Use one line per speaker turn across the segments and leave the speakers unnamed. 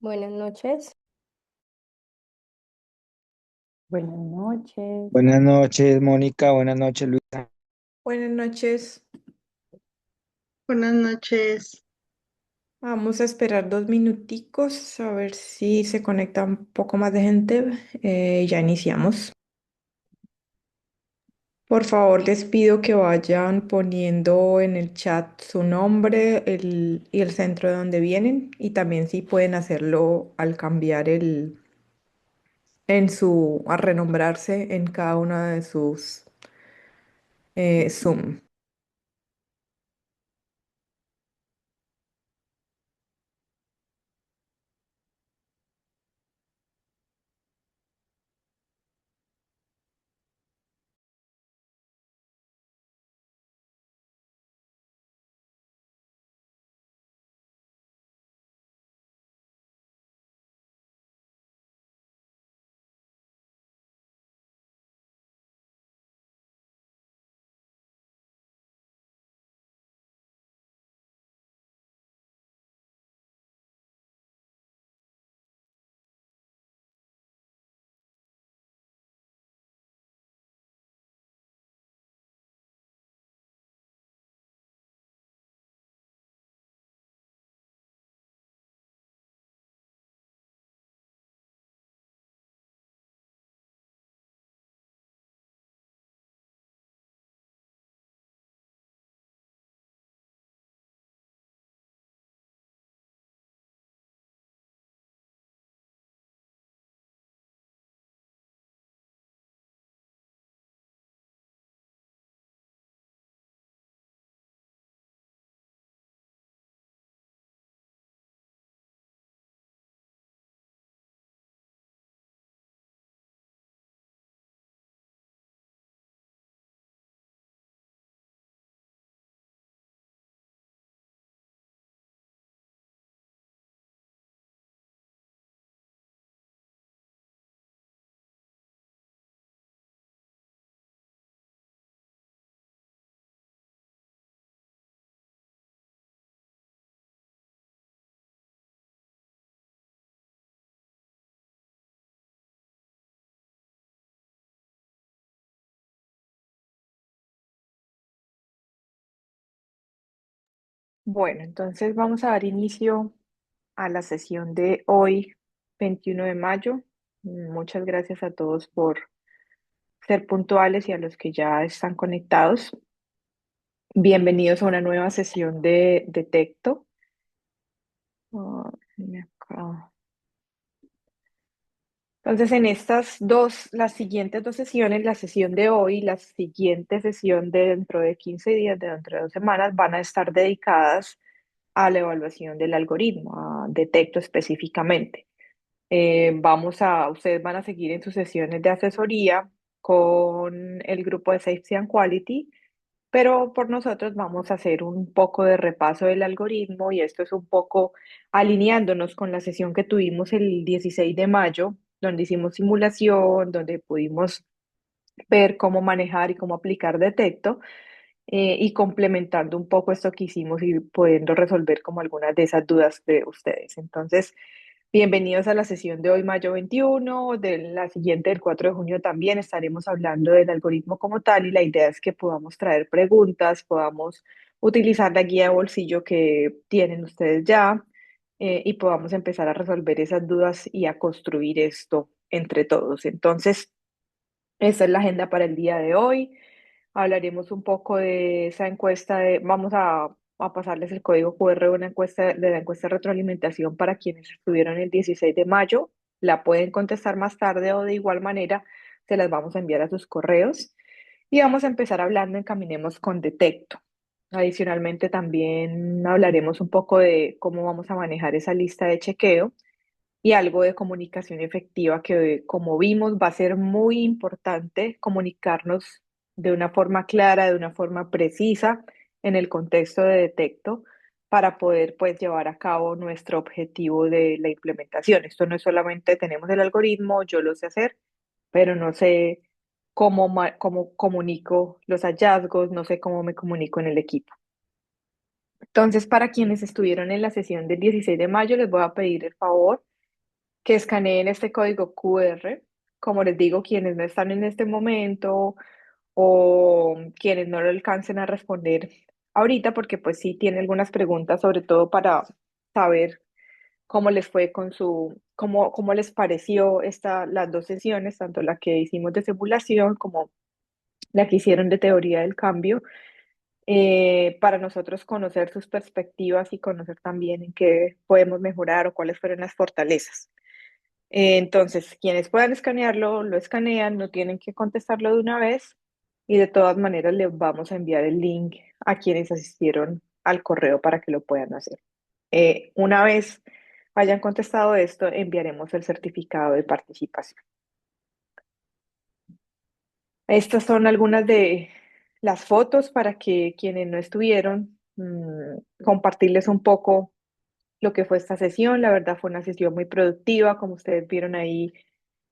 Buenas noches.
Buenas noches.
Buenas noches, Mónica. Buenas noches, Luisa.
Buenas noches.
Buenas noches.
Vamos a esperar 2 minuticos a ver si se conecta un poco más de gente. Ya iniciamos. Por favor, les pido que vayan poniendo en el chat su nombre y el centro de donde vienen y también si pueden hacerlo al cambiar a renombrarse en cada una de sus Zoom. Bueno, entonces vamos a dar inicio a la sesión de hoy, 21 de mayo. Muchas gracias a todos por ser puntuales y a los que ya están conectados. Bienvenidos a una nueva sesión de Detecto. Déjenme acá. Entonces, las siguientes dos sesiones, la sesión de hoy y la siguiente sesión de dentro de 15 días, de dentro de 2 semanas, van a estar dedicadas a la evaluación del algoritmo, a Detecto específicamente. Ustedes van a seguir en sus sesiones de asesoría con el grupo de Safety and Quality, pero por nosotros vamos a hacer un poco de repaso del algoritmo y esto es un poco alineándonos con la sesión que tuvimos el 16 de mayo, donde hicimos simulación, donde pudimos ver cómo manejar y cómo aplicar Detecto, y complementando un poco esto que hicimos y pudiendo resolver como algunas de esas dudas de ustedes. Entonces, bienvenidos a la sesión de hoy, mayo 21. De la siguiente, del 4 de junio, también estaremos hablando del algoritmo como tal y la idea es que podamos traer preguntas, podamos utilizar la guía de bolsillo que tienen ustedes ya, y podamos empezar a resolver esas dudas y a construir esto entre todos. Entonces, esa es la agenda para el día de hoy. Hablaremos un poco de esa encuesta vamos a pasarles el código QR de la encuesta de retroalimentación para quienes estuvieron el 16 de mayo. La pueden contestar más tarde o de igual manera se las vamos a enviar a sus correos. Y vamos a empezar hablando en Caminemos con Detecto. Adicionalmente, también hablaremos un poco de cómo vamos a manejar esa lista de chequeo y algo de comunicación efectiva que, como vimos, va a ser muy importante comunicarnos de una forma clara, de una forma precisa en el contexto de Detecto para poder pues llevar a cabo nuestro objetivo de la implementación. Esto no es solamente tenemos el algoritmo, yo lo sé hacer, pero no sé cómo comunico los hallazgos, no sé cómo me comunico en el equipo. Entonces, para quienes estuvieron en la sesión del 16 de mayo, les voy a pedir el favor. que escaneen este código QR. Como les digo, quienes no están en este momento o quienes no lo alcancen a responder ahorita, porque pues sí tiene algunas preguntas, sobre todo para saber cómo les fue con cómo les pareció las dos sesiones, tanto la que hicimos de simulación como la que hicieron de teoría del cambio, para nosotros conocer sus perspectivas y conocer también en qué podemos mejorar o cuáles fueron las fortalezas. Entonces, quienes puedan escanearlo, lo escanean, no tienen que contestarlo de una vez y de todas maneras les vamos a enviar el link a quienes asistieron al correo para que lo puedan hacer. Una vez hayan contestado esto, enviaremos el certificado de participación. Estas son algunas de las fotos para que quienes no estuvieron, compartirles un poco lo que fue esta sesión. La verdad fue una sesión muy productiva, como ustedes vieron ahí,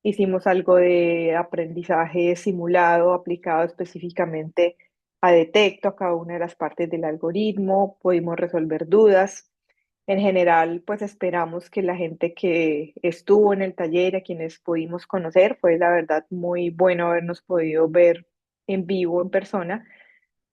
hicimos algo de aprendizaje simulado aplicado específicamente a Detecto, a cada una de las partes del algoritmo, pudimos resolver dudas. En general, pues esperamos que la gente que estuvo en el taller, a quienes pudimos conocer, fue la verdad muy bueno habernos podido ver en vivo, en persona.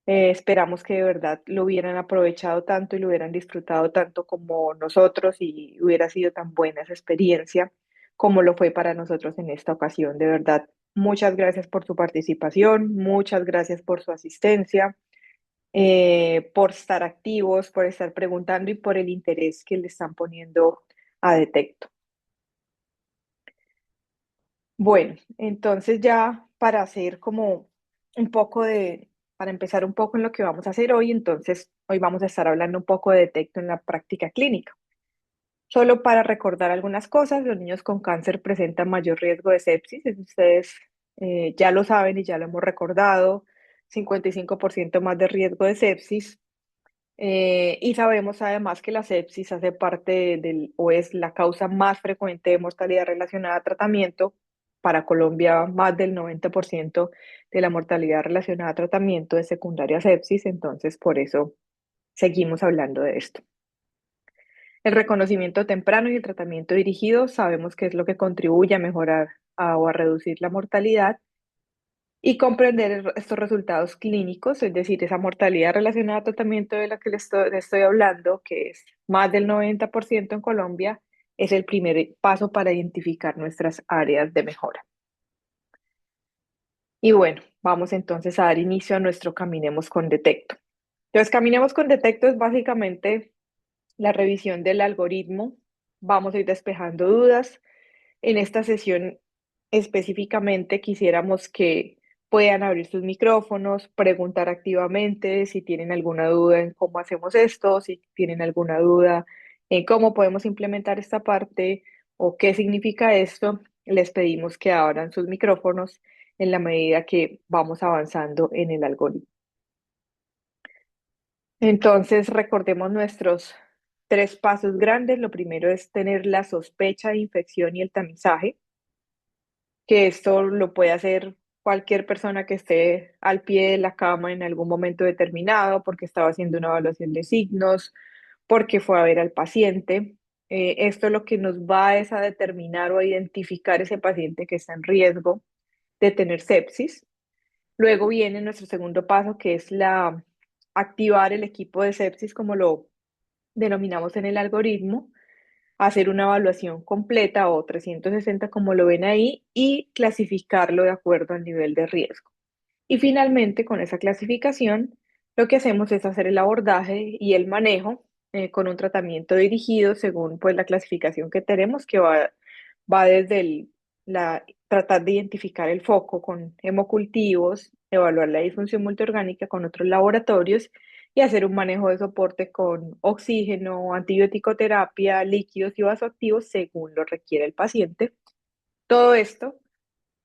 Esperamos que de verdad lo hubieran aprovechado tanto y lo hubieran disfrutado tanto como nosotros y hubiera sido tan buena esa experiencia como lo fue para nosotros en esta ocasión. De verdad, muchas gracias por su participación, muchas gracias por su asistencia, por estar activos, por estar preguntando y por el interés que le están poniendo a Detecto. Bueno, entonces ya para hacer como un poco para empezar un poco en lo que vamos a hacer hoy, entonces hoy vamos a estar hablando un poco de Detecto en la práctica clínica. Solo para recordar algunas cosas, los niños con cáncer presentan mayor riesgo de sepsis, eso ustedes ya lo saben y ya lo hemos recordado, 55% más de riesgo de sepsis. Y sabemos además que la sepsis hace parte o es la causa más frecuente de mortalidad relacionada a tratamiento. Para Colombia, más del 90% de la mortalidad relacionada a tratamiento es secundaria a sepsis, entonces por eso seguimos hablando de esto. El reconocimiento temprano y el tratamiento dirigido sabemos que es lo que contribuye a mejorar o a reducir la mortalidad y comprender estos resultados clínicos, es decir, esa mortalidad relacionada al tratamiento de la que le estoy hablando, que es más del 90% en Colombia, es el primer paso para identificar nuestras áreas de mejora. Y bueno, vamos entonces a dar inicio a nuestro Caminemos con Detecto. Entonces, Caminemos con Detecto es básicamente la revisión del algoritmo. Vamos a ir despejando dudas. En esta sesión específicamente quisiéramos que puedan abrir sus micrófonos, preguntar activamente si tienen alguna duda en cómo hacemos esto, si tienen alguna duda en cómo podemos implementar esta parte o qué significa esto. Les pedimos que abran sus micrófonos en la medida que vamos avanzando en el algoritmo. Entonces, recordemos nuestros tres pasos grandes. Lo primero es tener la sospecha de infección y el tamizaje, que esto lo puede hacer cualquier persona que esté al pie de la cama en algún momento determinado, porque estaba haciendo una evaluación de signos, porque fue a ver al paciente. Esto lo que nos va es a determinar o a identificar ese paciente que está en riesgo de tener sepsis. Luego viene nuestro segundo paso, que es activar el equipo de sepsis, como lo denominamos en el algoritmo, hacer una evaluación completa o 360 como lo ven ahí y clasificarlo de acuerdo al nivel de riesgo. Y finalmente, con esa clasificación, lo que hacemos es hacer el abordaje y el manejo con un tratamiento dirigido según pues, la clasificación que tenemos, que va desde tratar de identificar el foco con hemocultivos, evaluar la disfunción multiorgánica con otros laboratorios y hacer un manejo de soporte con oxígeno, antibiótico terapia, líquidos y vasoactivos según lo requiere el paciente. Todo esto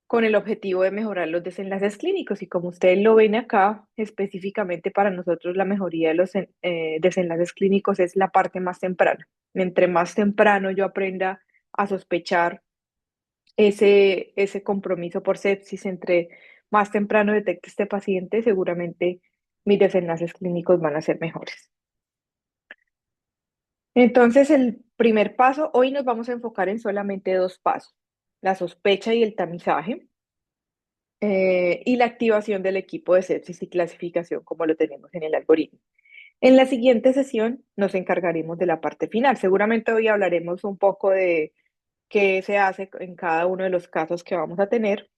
con el objetivo de mejorar los desenlaces clínicos y como ustedes lo ven acá, específicamente para nosotros la mejoría de los desenlaces clínicos es la parte más temprana. Entre más temprano yo aprenda a sospechar ese compromiso por sepsis, entre más temprano detecte este paciente, seguramente mis desenlaces clínicos van a ser mejores. Entonces, el primer paso, hoy nos vamos a enfocar en solamente dos pasos, la sospecha y el tamizaje, y la activación del equipo de sepsis y clasificación como lo tenemos en el algoritmo. En la siguiente sesión nos encargaremos de la parte final. Seguramente hoy hablaremos un poco de qué se hace en cada uno de los casos que vamos a tener,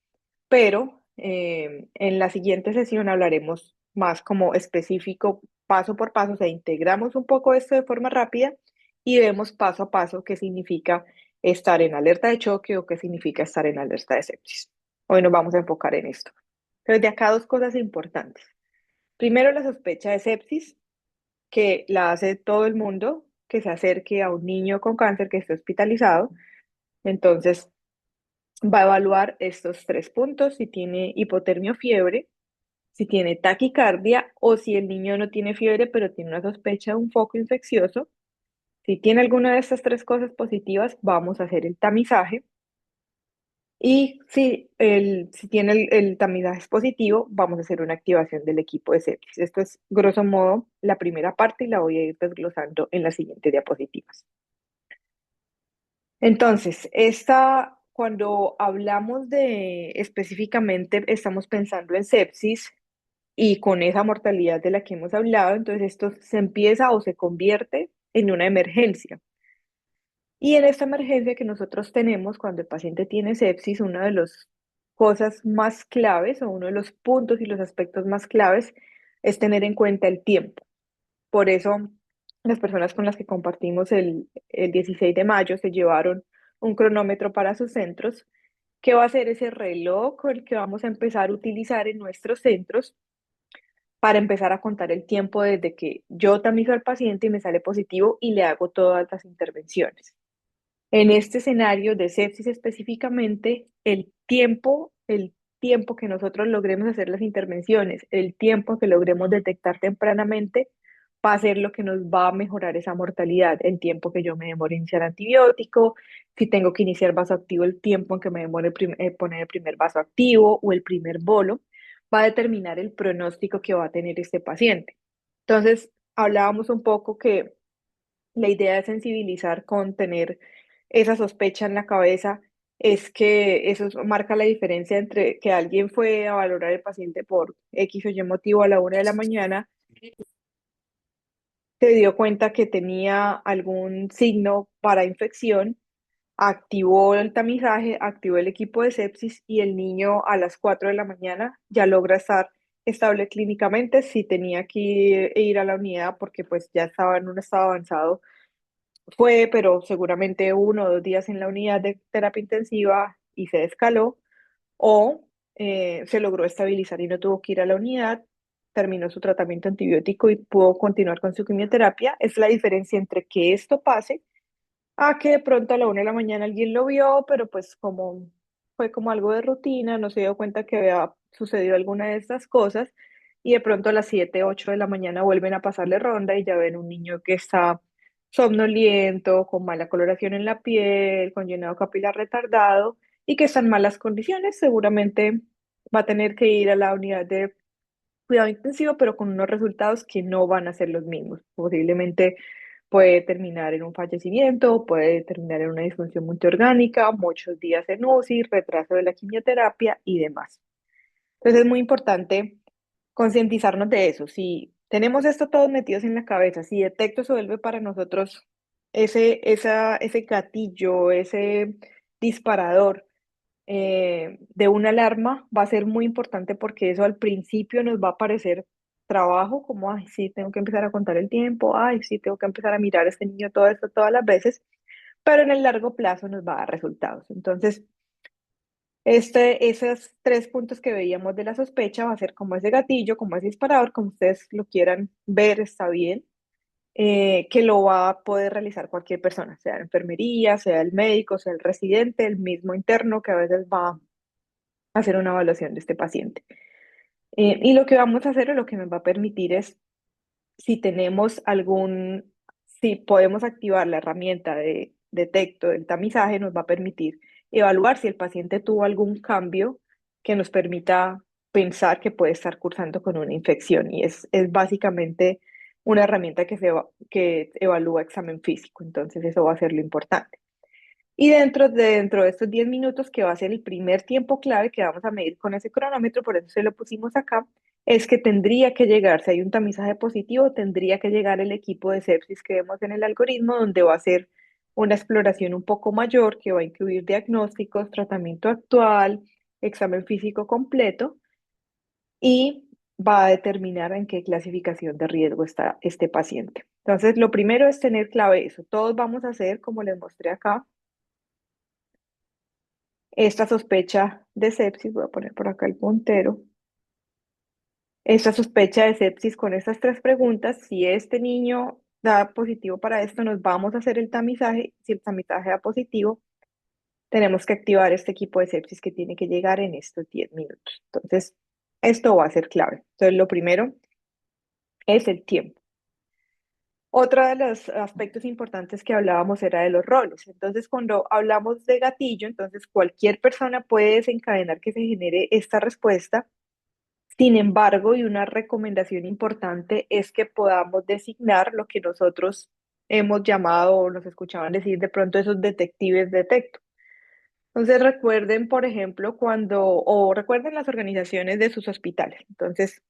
pero en la siguiente sesión hablaremos más como específico, paso por paso, o sea, integramos un poco esto de forma rápida y vemos paso a paso qué significa estar en alerta de choque o qué significa estar en alerta de sepsis. Hoy nos vamos a enfocar en esto. Pero de acá dos cosas importantes. Primero, la sospecha de sepsis, que la hace todo el mundo que se acerque a un niño con cáncer que esté hospitalizado. Entonces, va a evaluar estos tres puntos, si tiene hipotermia o fiebre, si tiene taquicardia o si el niño no tiene fiebre, pero tiene una sospecha de un foco infeccioso. Si tiene alguna de estas tres cosas positivas, vamos a hacer el tamizaje. Y si tiene el tamizaje es positivo, vamos a hacer una activación del equipo de sepsis. Esto es, grosso modo, la primera parte y la voy a ir desglosando en las siguientes diapositivas. Entonces, cuando hablamos de específicamente, estamos pensando en sepsis y con esa mortalidad de la que hemos hablado, entonces esto se empieza o se convierte en una emergencia. Y en esta emergencia que nosotros tenemos cuando el paciente tiene sepsis, una de las cosas más claves o uno de los puntos y los aspectos más claves es tener en cuenta el tiempo. Por eso, las personas con las que compartimos el 16 de mayo se llevaron un cronómetro para sus centros, que va a ser ese reloj con el que vamos a empezar a utilizar en nuestros centros para empezar a contar el tiempo desde que yo tamizo al paciente y me sale positivo y le hago todas las intervenciones. En este escenario de sepsis específicamente, el tiempo que nosotros logremos hacer las intervenciones, el tiempo que logremos detectar tempranamente, va a ser lo que nos va a mejorar esa mortalidad, el tiempo que yo me demore en iniciar antibiótico, si tengo que iniciar vasoactivo, el tiempo en que me demore poner el primer vasoactivo o el primer bolo, va a determinar el pronóstico que va a tener este paciente. Entonces, hablábamos un poco que la idea de sensibilizar con tener esa sospecha en la cabeza es que marca la diferencia entre que alguien fue a valorar al paciente por X o Y motivo a la 1 de la mañana, se dio cuenta que tenía algún signo para infección, activó el tamizaje, activó el equipo de sepsis y el niño a las 4 de la mañana ya logra estar estable clínicamente. Si tenía que ir a la unidad porque pues ya estaba en un estado avanzado, fue, pero seguramente 1 o 2 días en la unidad de terapia intensiva y se descaló, o se logró estabilizar y no tuvo que ir a la unidad, terminó su tratamiento antibiótico y pudo continuar con su quimioterapia. Es la diferencia entre que esto pase a que de pronto a la 1 de la mañana alguien lo vio, pero pues como fue como algo de rutina, no se dio cuenta que había sucedido alguna de estas cosas y de pronto a las 7, 8 de la mañana vuelven a pasarle ronda y ya ven un niño que está somnoliento, con mala coloración en la piel, con llenado capilar retardado y que está en malas condiciones. Seguramente va a tener que ir a la unidad de cuidado intensivo, pero con unos resultados que no van a ser los mismos. Posiblemente puede terminar en un fallecimiento, puede terminar en una disfunción multiorgánica, muchos días en UCI, retraso de la quimioterapia y demás. Entonces es muy importante concientizarnos de eso. Si tenemos esto todos metidos en la cabeza, si detecto se vuelve para nosotros ese gatillo, ese disparador de una alarma, va a ser muy importante porque eso al principio nos va a parecer trabajo, como, ay, sí, tengo que empezar a contar el tiempo, ay, sí, tengo que empezar a mirar a este niño todo esto todas las veces, pero en el largo plazo nos va a dar resultados. Entonces, esos tres puntos que veíamos de la sospecha va a ser como ese gatillo, como ese disparador, como ustedes lo quieran ver, está bien, que lo va a poder realizar cualquier persona, sea la enfermería, sea el médico, sea el residente, el mismo interno que a veces va a hacer una evaluación de este paciente. Y lo que vamos a hacer o lo que nos va a permitir es, si tenemos si podemos activar la herramienta de detecto del tamizaje, nos va a permitir evaluar si el paciente tuvo algún cambio que nos permita pensar que puede estar cursando con una infección. Y es básicamente una herramienta que evalúa examen físico. Entonces, eso va a ser lo importante. Y dentro de estos 10 minutos, que va a ser el primer tiempo clave que vamos a medir con ese cronómetro, por eso se lo pusimos acá, es que tendría que llegar, si hay un tamizaje positivo, tendría que llegar el equipo de sepsis que vemos en el algoritmo, donde va a ser una exploración un poco mayor, que va a incluir diagnósticos, tratamiento actual, examen físico completo, y va a determinar en qué clasificación de riesgo está este paciente. Entonces, lo primero es tener clave eso. Todos vamos a hacer, como les mostré acá, esta sospecha de sepsis. Voy a poner por acá el puntero. Esta sospecha de sepsis con estas tres preguntas: si este niño da positivo para esto, nos vamos a hacer el tamizaje. Si el tamizaje da positivo, tenemos que activar este equipo de sepsis que tiene que llegar en estos 10 minutos. Entonces, esto va a ser clave. Entonces, lo primero es el tiempo. Otro de los aspectos importantes que hablábamos era de los roles. Entonces, cuando hablamos de gatillo, entonces cualquier persona puede desencadenar que se genere esta respuesta. Sin embargo, y una recomendación importante es que podamos designar lo que nosotros hemos llamado o nos escuchaban decir de pronto esos detectives de texto. Entonces, recuerden, por ejemplo, o recuerden las organizaciones de sus hospitales. Entonces,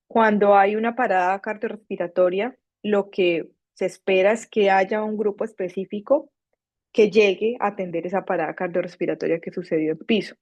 cuando hay una parada cardiorrespiratoria, lo que se espera es que haya un grupo específico que llegue a atender esa parada cardiorrespiratoria que sucedió en piso.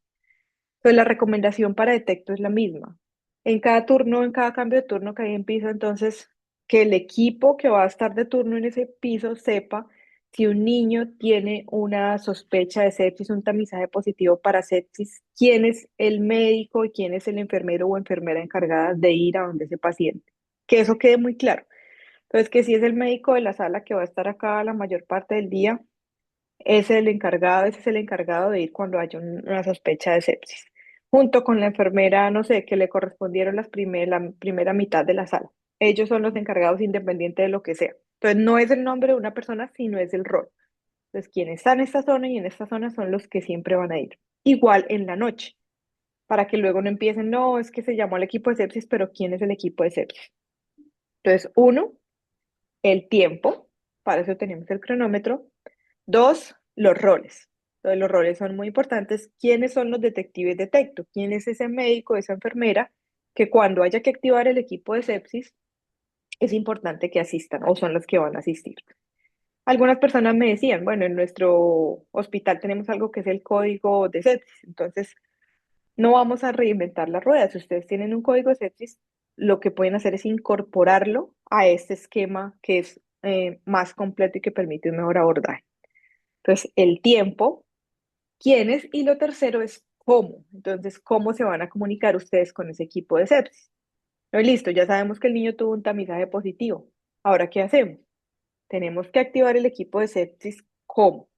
Entonces, la recomendación para detecto es la misma. En cada turno, en cada cambio de turno que hay en piso, entonces, que el equipo que va a estar de turno en ese piso sepa si un niño tiene una sospecha de sepsis, un tamizaje positivo para sepsis, quién es el médico y quién es el enfermero o enfermera encargada de ir a donde ese paciente. Que eso quede muy claro. Entonces, que si es el médico de la sala que va a estar acá la mayor parte del día, ese es el encargado de ir cuando haya una sospecha de sepsis, junto con la enfermera, no sé, que le correspondieron la primera mitad de la sala. Ellos son los encargados independiente de lo que sea. Entonces, no es el nombre de una persona, sino es el rol. Entonces, quienes están en esta zona y en esta zona son los que siempre van a ir. Igual en la noche, para que luego no empiecen, no, es que se llamó al equipo de sepsis, pero ¿quién es el equipo de sepsis? Entonces, uno, el tiempo, para eso tenemos el cronómetro. Dos, los roles. Entonces, los roles son muy importantes. ¿Quiénes son los detectives de texto? ¿Quién es ese médico, esa enfermera que cuando haya que activar el equipo de sepsis es importante que asistan o son los que van a asistir? Algunas personas me decían, bueno, en nuestro hospital tenemos algo que es el código de sepsis, entonces no vamos a reinventar la rueda. Si ustedes tienen un código de sepsis, lo que pueden hacer es incorporarlo a este esquema que es más completo y que permite un mejor abordaje. Entonces, el tiempo, quiénes, y lo tercero es cómo. Entonces, ¿cómo se van a comunicar ustedes con ese equipo de sepsis? No, listo, ya sabemos que el niño tuvo un tamizaje positivo. Ahora, ¿qué hacemos? Tenemos que activar el equipo de sepsis. ¿Cómo?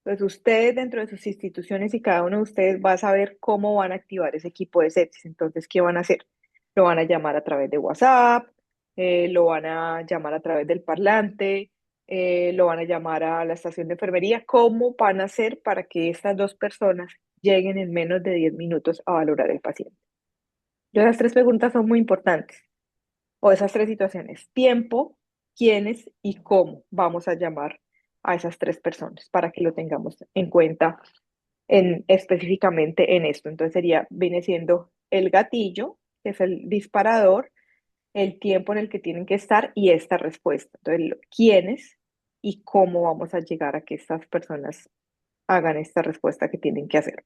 Pues ustedes dentro de sus instituciones y cada uno de ustedes va a saber cómo van a activar ese equipo de sepsis. Entonces, ¿qué van a hacer? Lo van a llamar a través de WhatsApp, lo van a llamar a través del parlante, lo van a llamar a la estación de enfermería. ¿Cómo van a hacer para que estas dos personas lleguen en menos de 10 minutos a valorar el paciente? Esas tres preguntas son muy importantes, o esas tres situaciones: tiempo, quiénes y cómo vamos a llamar a esas tres personas para que lo tengamos en cuenta específicamente en esto. Entonces viene siendo el gatillo, que es el disparador, el tiempo en el que tienen que estar y esta respuesta. Entonces, quiénes y cómo vamos a llegar a que estas personas hagan esta respuesta que tienen que hacer.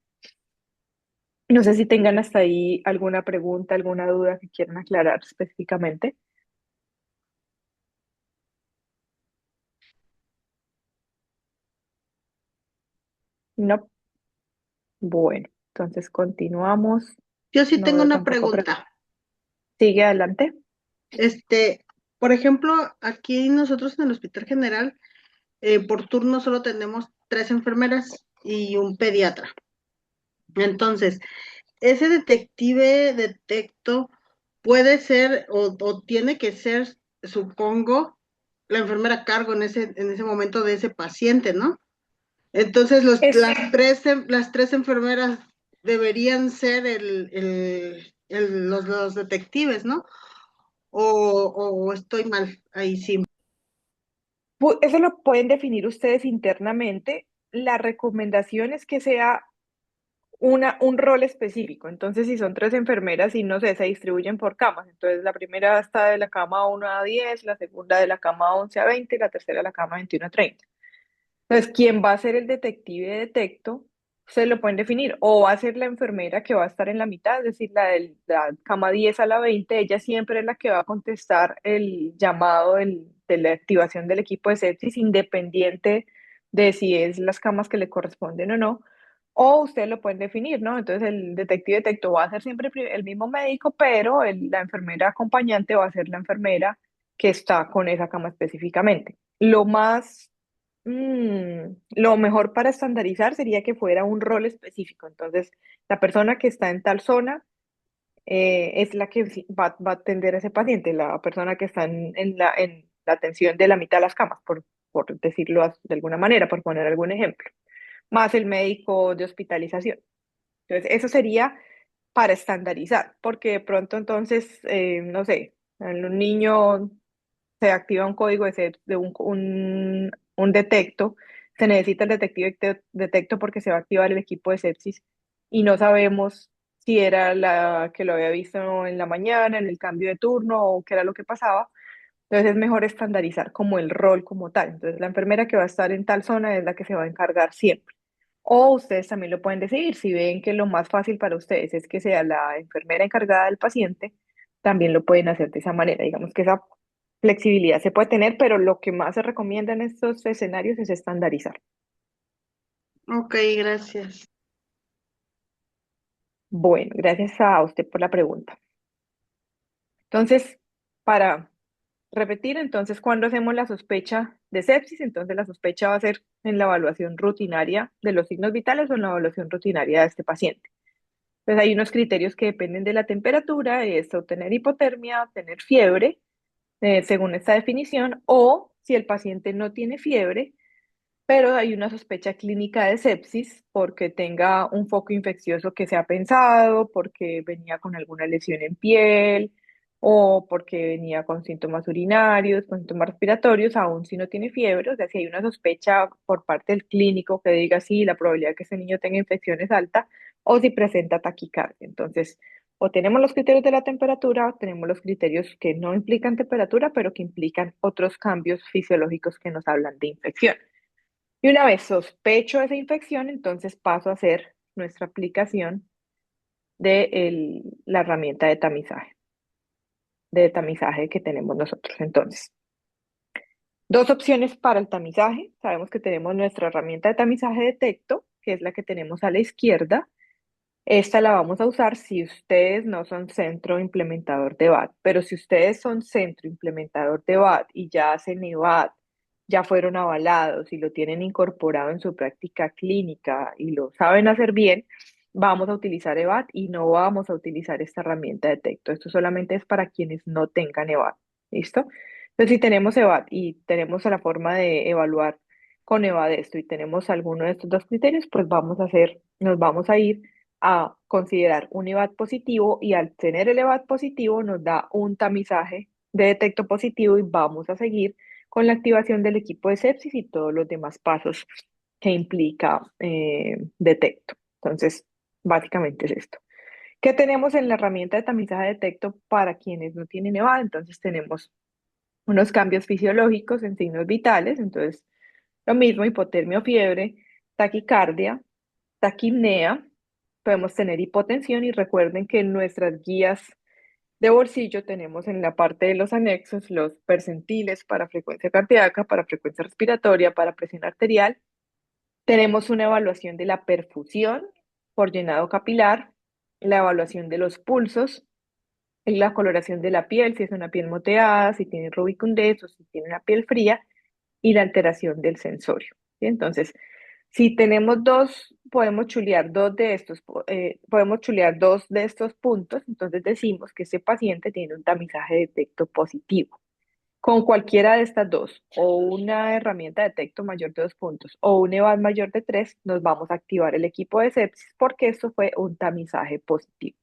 No sé si tengan hasta ahí alguna pregunta, alguna duda que quieran aclarar específicamente. No. Bueno, entonces continuamos.
Yo sí
No
tengo
veo
una
tampoco
pregunta.
Sigue adelante.
Este, por ejemplo, aquí nosotros en el Hospital General, por turno solo tenemos 3 enfermeras y un pediatra. Entonces, ese detective detecto puede ser o tiene que ser, supongo, la enfermera a cargo en ese momento de ese paciente, ¿no? Entonces,
Es,
las tres enfermeras deberían ser los detectives, ¿no? o estoy mal, ahí sí.
Eso lo pueden definir ustedes internamente. La recomendación es que sea un rol específico. Entonces, si son tres enfermeras y no sé, se distribuyen por camas. Entonces, la primera está de la cama 1 a 10, la segunda de la cama 11 a 20 y la tercera de la cama 21 a 30. Entonces, ¿quién va a ser el detective de detecto? Se lo pueden definir. O va a ser la enfermera que va a estar en la mitad, es decir, la de la cama 10 a la 20. Ella siempre es la que va a contestar el llamado de la activación del equipo de sepsis, independiente de si es las camas que le corresponden o no. O ustedes lo pueden definir, ¿no? Entonces, el detective de detecto va a ser siempre el mismo médico, pero la enfermera acompañante va a ser la enfermera que está con esa cama específicamente. Lo mejor para estandarizar sería que fuera un rol específico. Entonces, la persona que está en tal zona es la que sí va a atender a ese paciente, la persona que está en la atención de la mitad de las camas, por decirlo de alguna manera, por poner algún ejemplo, más el médico de hospitalización. Entonces, eso sería para estandarizar, porque de pronto entonces, no sé, en un niño se activa un código de un detecto, se necesita el detective detecto porque se va a activar el equipo de sepsis y no sabemos si era la que lo había visto en la mañana, en el cambio de turno o qué era lo que pasaba. Entonces es mejor estandarizar como el rol como tal. Entonces la enfermera que va a estar en tal zona es la que se va a encargar siempre. O ustedes también lo pueden decidir, si ven que lo más fácil para ustedes es que sea la enfermera encargada del paciente, también lo pueden hacer de esa manera. Digamos que esa flexibilidad se puede tener, pero lo que más se recomienda en estos escenarios es estandarizar.
Ok, gracias.
Bueno, gracias a usted por la pregunta. Entonces, para repetir, entonces, cuando hacemos la sospecha de sepsis, entonces la sospecha va a ser en la evaluación rutinaria de los signos vitales o en la evaluación rutinaria de este paciente. Entonces, hay unos criterios que dependen de la temperatura, es o tener hipotermia, tener fiebre, según esta definición, o si el paciente no tiene fiebre, pero hay una sospecha clínica de sepsis porque tenga un foco infeccioso que se ha pensado, porque venía con alguna lesión en piel o porque venía con síntomas urinarios, con síntomas respiratorios, aún si no tiene fiebre, o sea, si hay una sospecha por parte del clínico que diga sí, la probabilidad de que ese niño tenga infección es alta, o si presenta taquicardia. Entonces, o tenemos los criterios de la temperatura, o tenemos los criterios que no implican temperatura, pero que implican otros cambios fisiológicos que nos hablan de infección. Y una vez sospecho esa infección, entonces paso a hacer nuestra aplicación de la herramienta de tamizaje que tenemos nosotros. Entonces, dos opciones para el tamizaje. Sabemos que tenemos nuestra herramienta de tamizaje detecto, que es la que tenemos a la izquierda. Esta la vamos a usar si ustedes no son centro implementador de VAT, pero si ustedes son centro implementador de VAT y ya hacen EVAT, ya fueron avalados y lo tienen incorporado en su práctica clínica y lo saben hacer bien, vamos a utilizar EVAT y no vamos a utilizar esta herramienta de texto. Esto solamente es para quienes no tengan EVAT. ¿Listo? Entonces, si tenemos EVAT y tenemos la forma de evaluar con EVAT esto y tenemos alguno de estos dos criterios, pues nos vamos a ir a considerar un EVAT positivo y al tener el EVAT positivo nos da un tamizaje de detecto positivo y vamos a seguir con la activación del equipo de sepsis y todos los demás pasos que implica detecto. Entonces, básicamente es esto. ¿Qué tenemos en la herramienta de tamizaje de detecto para quienes no tienen EVAT? Entonces tenemos unos cambios fisiológicos en signos vitales, entonces lo mismo, hipotermia o fiebre, taquicardia, taquipnea, podemos tener hipotensión y recuerden que en nuestras guías de bolsillo tenemos en la parte de los anexos los percentiles para frecuencia cardíaca, para frecuencia respiratoria, para presión arterial. Tenemos una evaluación de la perfusión por llenado capilar, la evaluación de los pulsos, la coloración de la piel, si es una piel moteada, si tiene rubicundez o si tiene una piel fría, y la alteración del sensorio. ¿Sí? Entonces, si tenemos podemos chulear podemos chulear dos de estos puntos, entonces decimos que ese paciente tiene un tamizaje de detecto positivo. Con cualquiera de estas dos, o una herramienta de detecto mayor de 2 puntos, o un EVAL mayor de 3, nos vamos a activar el equipo de sepsis porque esto fue un tamizaje positivo.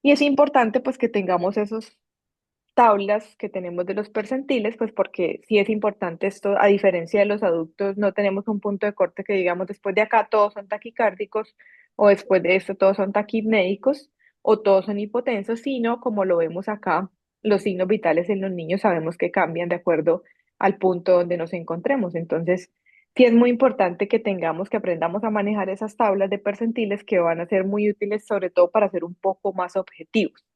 Y es importante pues que tengamos esos tablas que tenemos de los percentiles, pues porque sí es importante esto, a diferencia de los adultos, no tenemos un punto de corte que digamos después de acá todos son taquicárdicos o después de esto todos son taquipnéicos o todos son hipotensos, sino como lo vemos acá, los signos vitales en los niños sabemos que cambian de acuerdo al punto donde nos encontremos. Entonces, sí es muy importante que tengamos, que aprendamos a manejar esas tablas de percentiles que van a ser muy útiles, sobre todo para ser un poco más objetivos.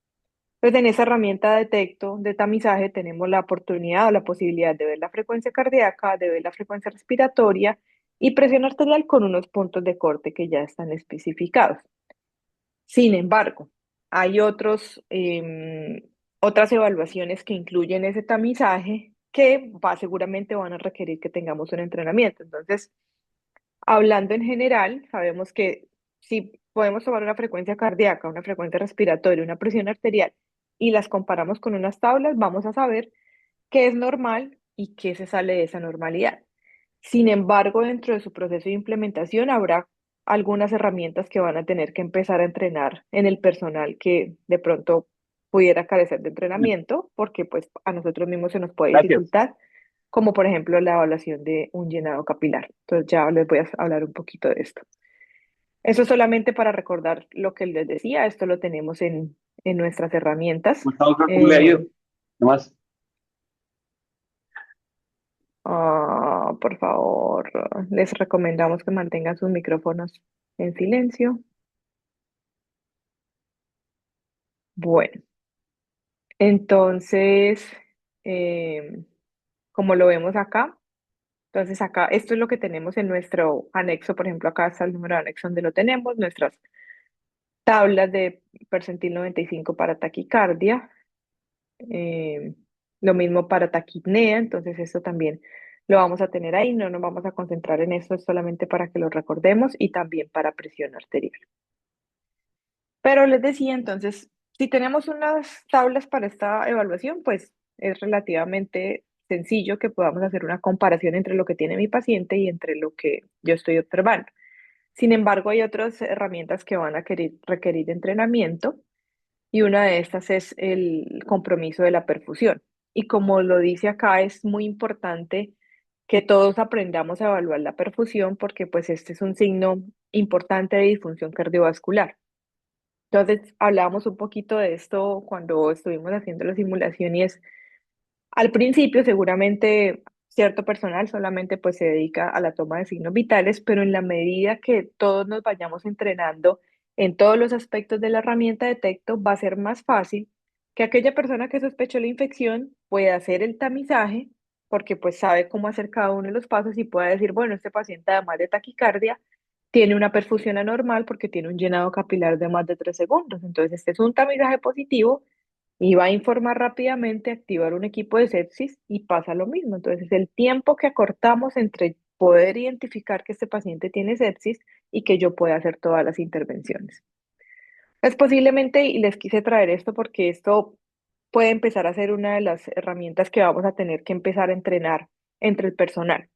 Pues en esa herramienta de detecto, de tamizaje, tenemos la oportunidad o la posibilidad de ver la frecuencia cardíaca, de ver la frecuencia respiratoria y presión arterial con unos puntos de corte que ya están especificados. Sin embargo, hay otras evaluaciones que incluyen ese tamizaje que seguramente van a requerir que tengamos un entrenamiento. Entonces, hablando en general, sabemos que si podemos tomar una frecuencia cardíaca, una frecuencia respiratoria, una presión arterial y las comparamos con unas tablas, vamos a saber qué es normal y qué se sale de esa normalidad. Sin embargo, dentro de su proceso de implementación habrá algunas herramientas que van a tener que empezar a entrenar en el personal que de pronto pudiera carecer de entrenamiento, porque pues a nosotros mismos se nos puede
Gracias.
dificultar, como por ejemplo la evaluación de un llenado capilar. Entonces ya les voy a hablar un poquito de esto. Eso solamente para recordar lo que les decía, esto lo tenemos en nuestras herramientas.
Gustavo, creo que me ha ido. Nomás.
Por favor, les recomendamos que mantengan sus micrófonos en silencio. Bueno, entonces, eh, como lo vemos acá, entonces acá, esto es lo que tenemos en nuestro anexo, por ejemplo, acá está el número de anexo donde lo tenemos, nuestras tablas de percentil 95 para taquicardia, eh, lo mismo para taquipnea, entonces esto también lo vamos a tener ahí, no nos vamos a concentrar en esto, es solamente para que lo recordemos y también para presión arterial. Pero les decía, entonces, si tenemos unas tablas para esta evaluación, pues es relativamente sencillo que podamos hacer una comparación entre lo que tiene mi paciente y entre lo que yo estoy observando. Sin embargo, hay otras herramientas que van a requerir entrenamiento y una de estas es el compromiso de la perfusión. Y como lo dice acá, es muy importante que todos aprendamos a evaluar la perfusión porque pues este es un signo importante de disfunción cardiovascular. Entonces, hablábamos un poquito de esto cuando estuvimos haciendo la simulación y es, al principio seguramente cierto personal solamente pues se dedica a la toma de signos vitales, pero en la medida que todos nos vayamos entrenando en todos los aspectos de la herramienta de detecto, va a ser más fácil que aquella persona que sospechó la infección pueda hacer el tamizaje, porque pues sabe cómo hacer cada uno de los pasos y pueda decir, bueno, este paciente además de taquicardia tiene una perfusión anormal porque tiene un llenado capilar de más de 3 segundos. Entonces, este es un tamizaje positivo y va a informar rápidamente, activar un equipo de sepsis y pasa lo mismo. Entonces, el tiempo que acortamos entre poder identificar que este paciente tiene sepsis y que yo pueda hacer todas las intervenciones. Pues posiblemente, y les quise traer esto porque esto puede empezar a ser una de las herramientas que vamos a tener que empezar a entrenar entre el personal.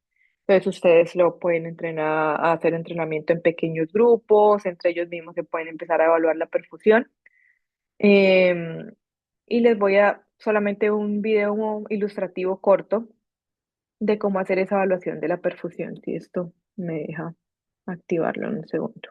Entonces ustedes lo pueden entrenar a hacer entrenamiento en pequeños grupos, entre ellos mismos se pueden empezar a evaluar la perfusión. Em, y les voy a solamente un video ilustrativo corto de cómo hacer esa evaluación de la perfusión, si esto me deja activarlo en un segundo.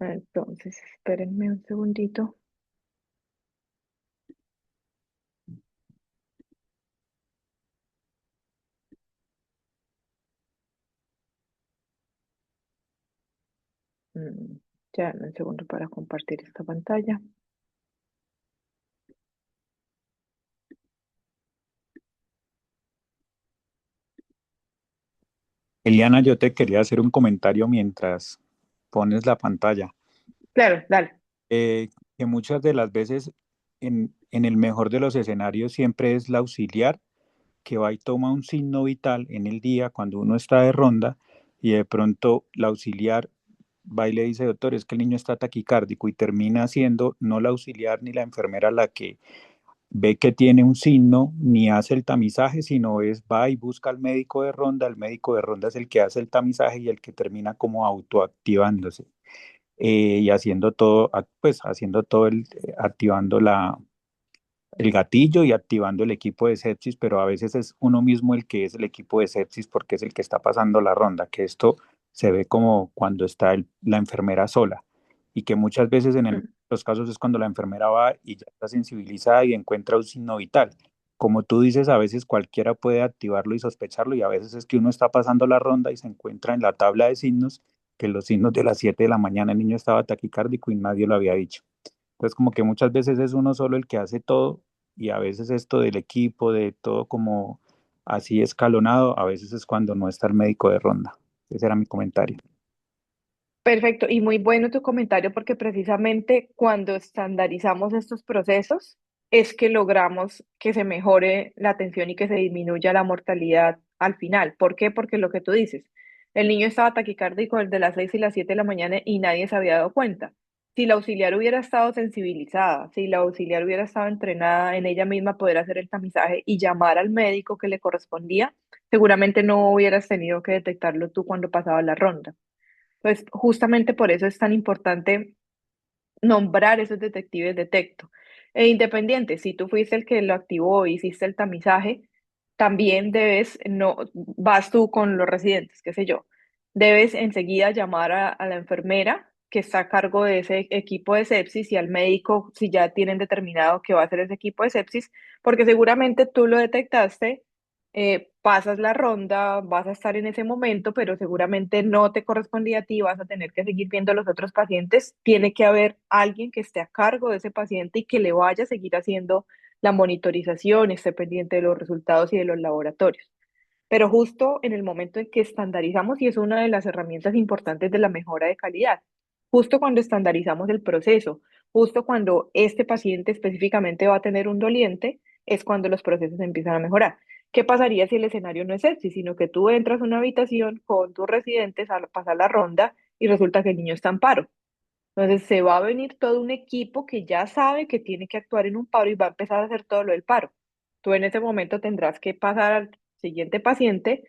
Entonces, espérenme un segundito. Mm, Ya, un segundo para compartir esta pantalla.
Eliana, yo te quería hacer un comentario mientras pones la pantalla.
Claro, dale.
Que muchas de las veces, en el mejor de los escenarios, siempre es la auxiliar que va y toma un signo vital en el día cuando uno está de ronda y de pronto la auxiliar va y le dice, doctor, es que el niño está taquicárdico y termina siendo no la auxiliar ni la enfermera la que ve que tiene un signo, ni hace el tamizaje, sino va y busca al médico de ronda. El médico de ronda es el que hace el tamizaje y el que termina como autoactivándose y haciendo todo, pues haciendo todo activando el gatillo y activando el equipo de sepsis, pero a veces es uno mismo el que es el equipo de sepsis porque es el que está pasando la ronda, que esto se ve como cuando está la enfermera sola y que muchas veces en los casos es cuando la enfermera va y ya está sensibilizada y encuentra un signo vital. Como tú dices, a veces cualquiera puede activarlo y sospecharlo y a veces es que uno está pasando la ronda y se encuentra en la tabla de signos que los signos de las 7 de la mañana el niño estaba taquicárdico y nadie lo había dicho. Entonces, como que muchas veces es uno solo el que hace todo y a veces esto del equipo, de todo como así escalonado, a veces es cuando no está el médico de ronda. Ese era mi comentario.
Perfecto, y muy bueno tu comentario porque precisamente cuando estandarizamos estos procesos es que logramos que se mejore la atención y que se disminuya la mortalidad al final. ¿Por qué? Porque lo que tú dices, el niño estaba taquicárdico desde las 6 y las 7 de la mañana y nadie se había dado cuenta. Si la auxiliar hubiera estado sensibilizada, si la auxiliar hubiera estado entrenada en ella misma poder hacer el tamizaje y llamar al médico que le correspondía, seguramente no hubieras tenido que detectarlo tú cuando pasaba la ronda. Pues justamente por eso es tan importante nombrar esos detectives de texto. E independiente, si tú fuiste el que lo activó y hiciste el tamizaje, también debes, no, vas tú con los residentes, qué sé yo, debes enseguida llamar a la enfermera que está a cargo de ese equipo de sepsis y al médico si ya tienen determinado que va a ser ese equipo de sepsis, porque seguramente tú lo detectaste, pasas la ronda, vas a estar en ese momento, pero seguramente no te correspondía a ti, vas a tener que seguir viendo a los otros pacientes. Tiene que haber alguien que esté a cargo de ese paciente y que le vaya a seguir haciendo la monitorización, esté pendiente de los resultados y de los laboratorios. Pero justo en el momento en que estandarizamos, y es una de las herramientas importantes de la mejora de calidad, justo cuando estandarizamos el proceso, justo cuando este paciente específicamente va a tener un doliente, es cuando los procesos empiezan a mejorar. ¿Qué pasaría si el escenario no es sepsis, sino que tú entras a una habitación con tus residentes a pasar la ronda y resulta que el niño está en paro? Entonces se va a venir todo un equipo que ya sabe que tiene que actuar en un paro y va a empezar a hacer todo lo del paro. Tú en ese momento tendrás que pasar al siguiente paciente,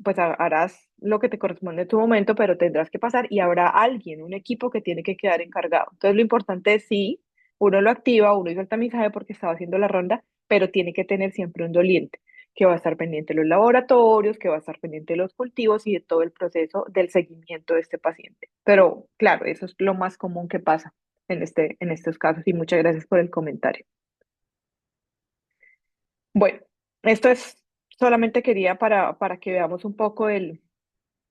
pues harás lo que te corresponde en tu momento, pero tendrás que pasar y habrá alguien, un equipo que tiene que quedar encargado. Entonces lo importante es sí, uno lo activa, uno hizo el tamizaje porque estaba haciendo la ronda, pero tiene que tener siempre un doliente que va a estar pendiente de los laboratorios, que va a estar pendiente de los cultivos y de todo el proceso del seguimiento de este paciente. Pero claro, eso es lo más común que pasa en estos casos y muchas gracias por el comentario. Bueno, esto es solamente quería para que veamos un poco el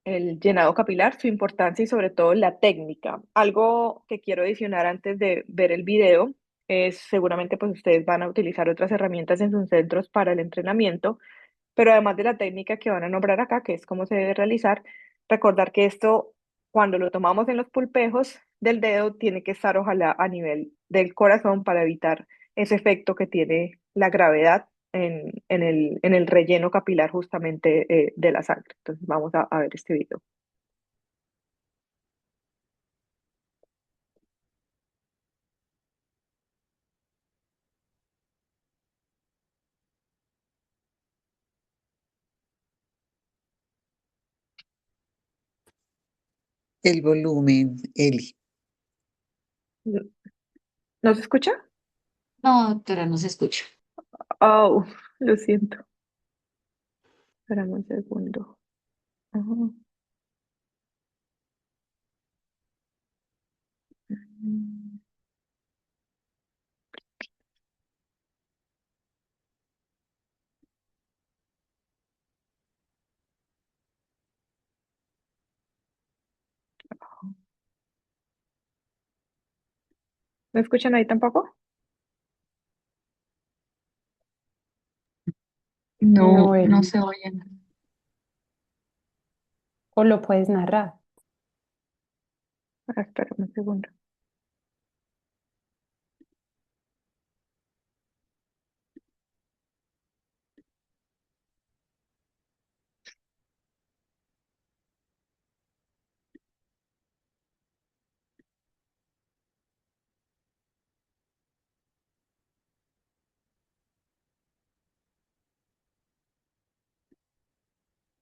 llenado capilar, su importancia y sobre todo la técnica. Algo que quiero adicionar antes de ver el video es seguramente pues ustedes van a utilizar otras herramientas en sus centros para el entrenamiento, pero además de la técnica que van a nombrar acá, que es cómo se debe realizar, recordar que esto, cuando lo tomamos en los pulpejos del dedo, tiene que estar ojalá a nivel del corazón para evitar ese efecto que tiene la gravedad en el relleno capilar justamente de la sangre. Entonces vamos a ver este video.
El volumen, Eli.
¿No se escucha?
No, doctora, no se escucha.
Oh, lo siento. Espérame un segundo. Ajá. ¿Me escuchan ahí tampoco?
No,
No,
no
Eli.
se oyen.
O lo puedes narrar.
Ah, espérame un segundo.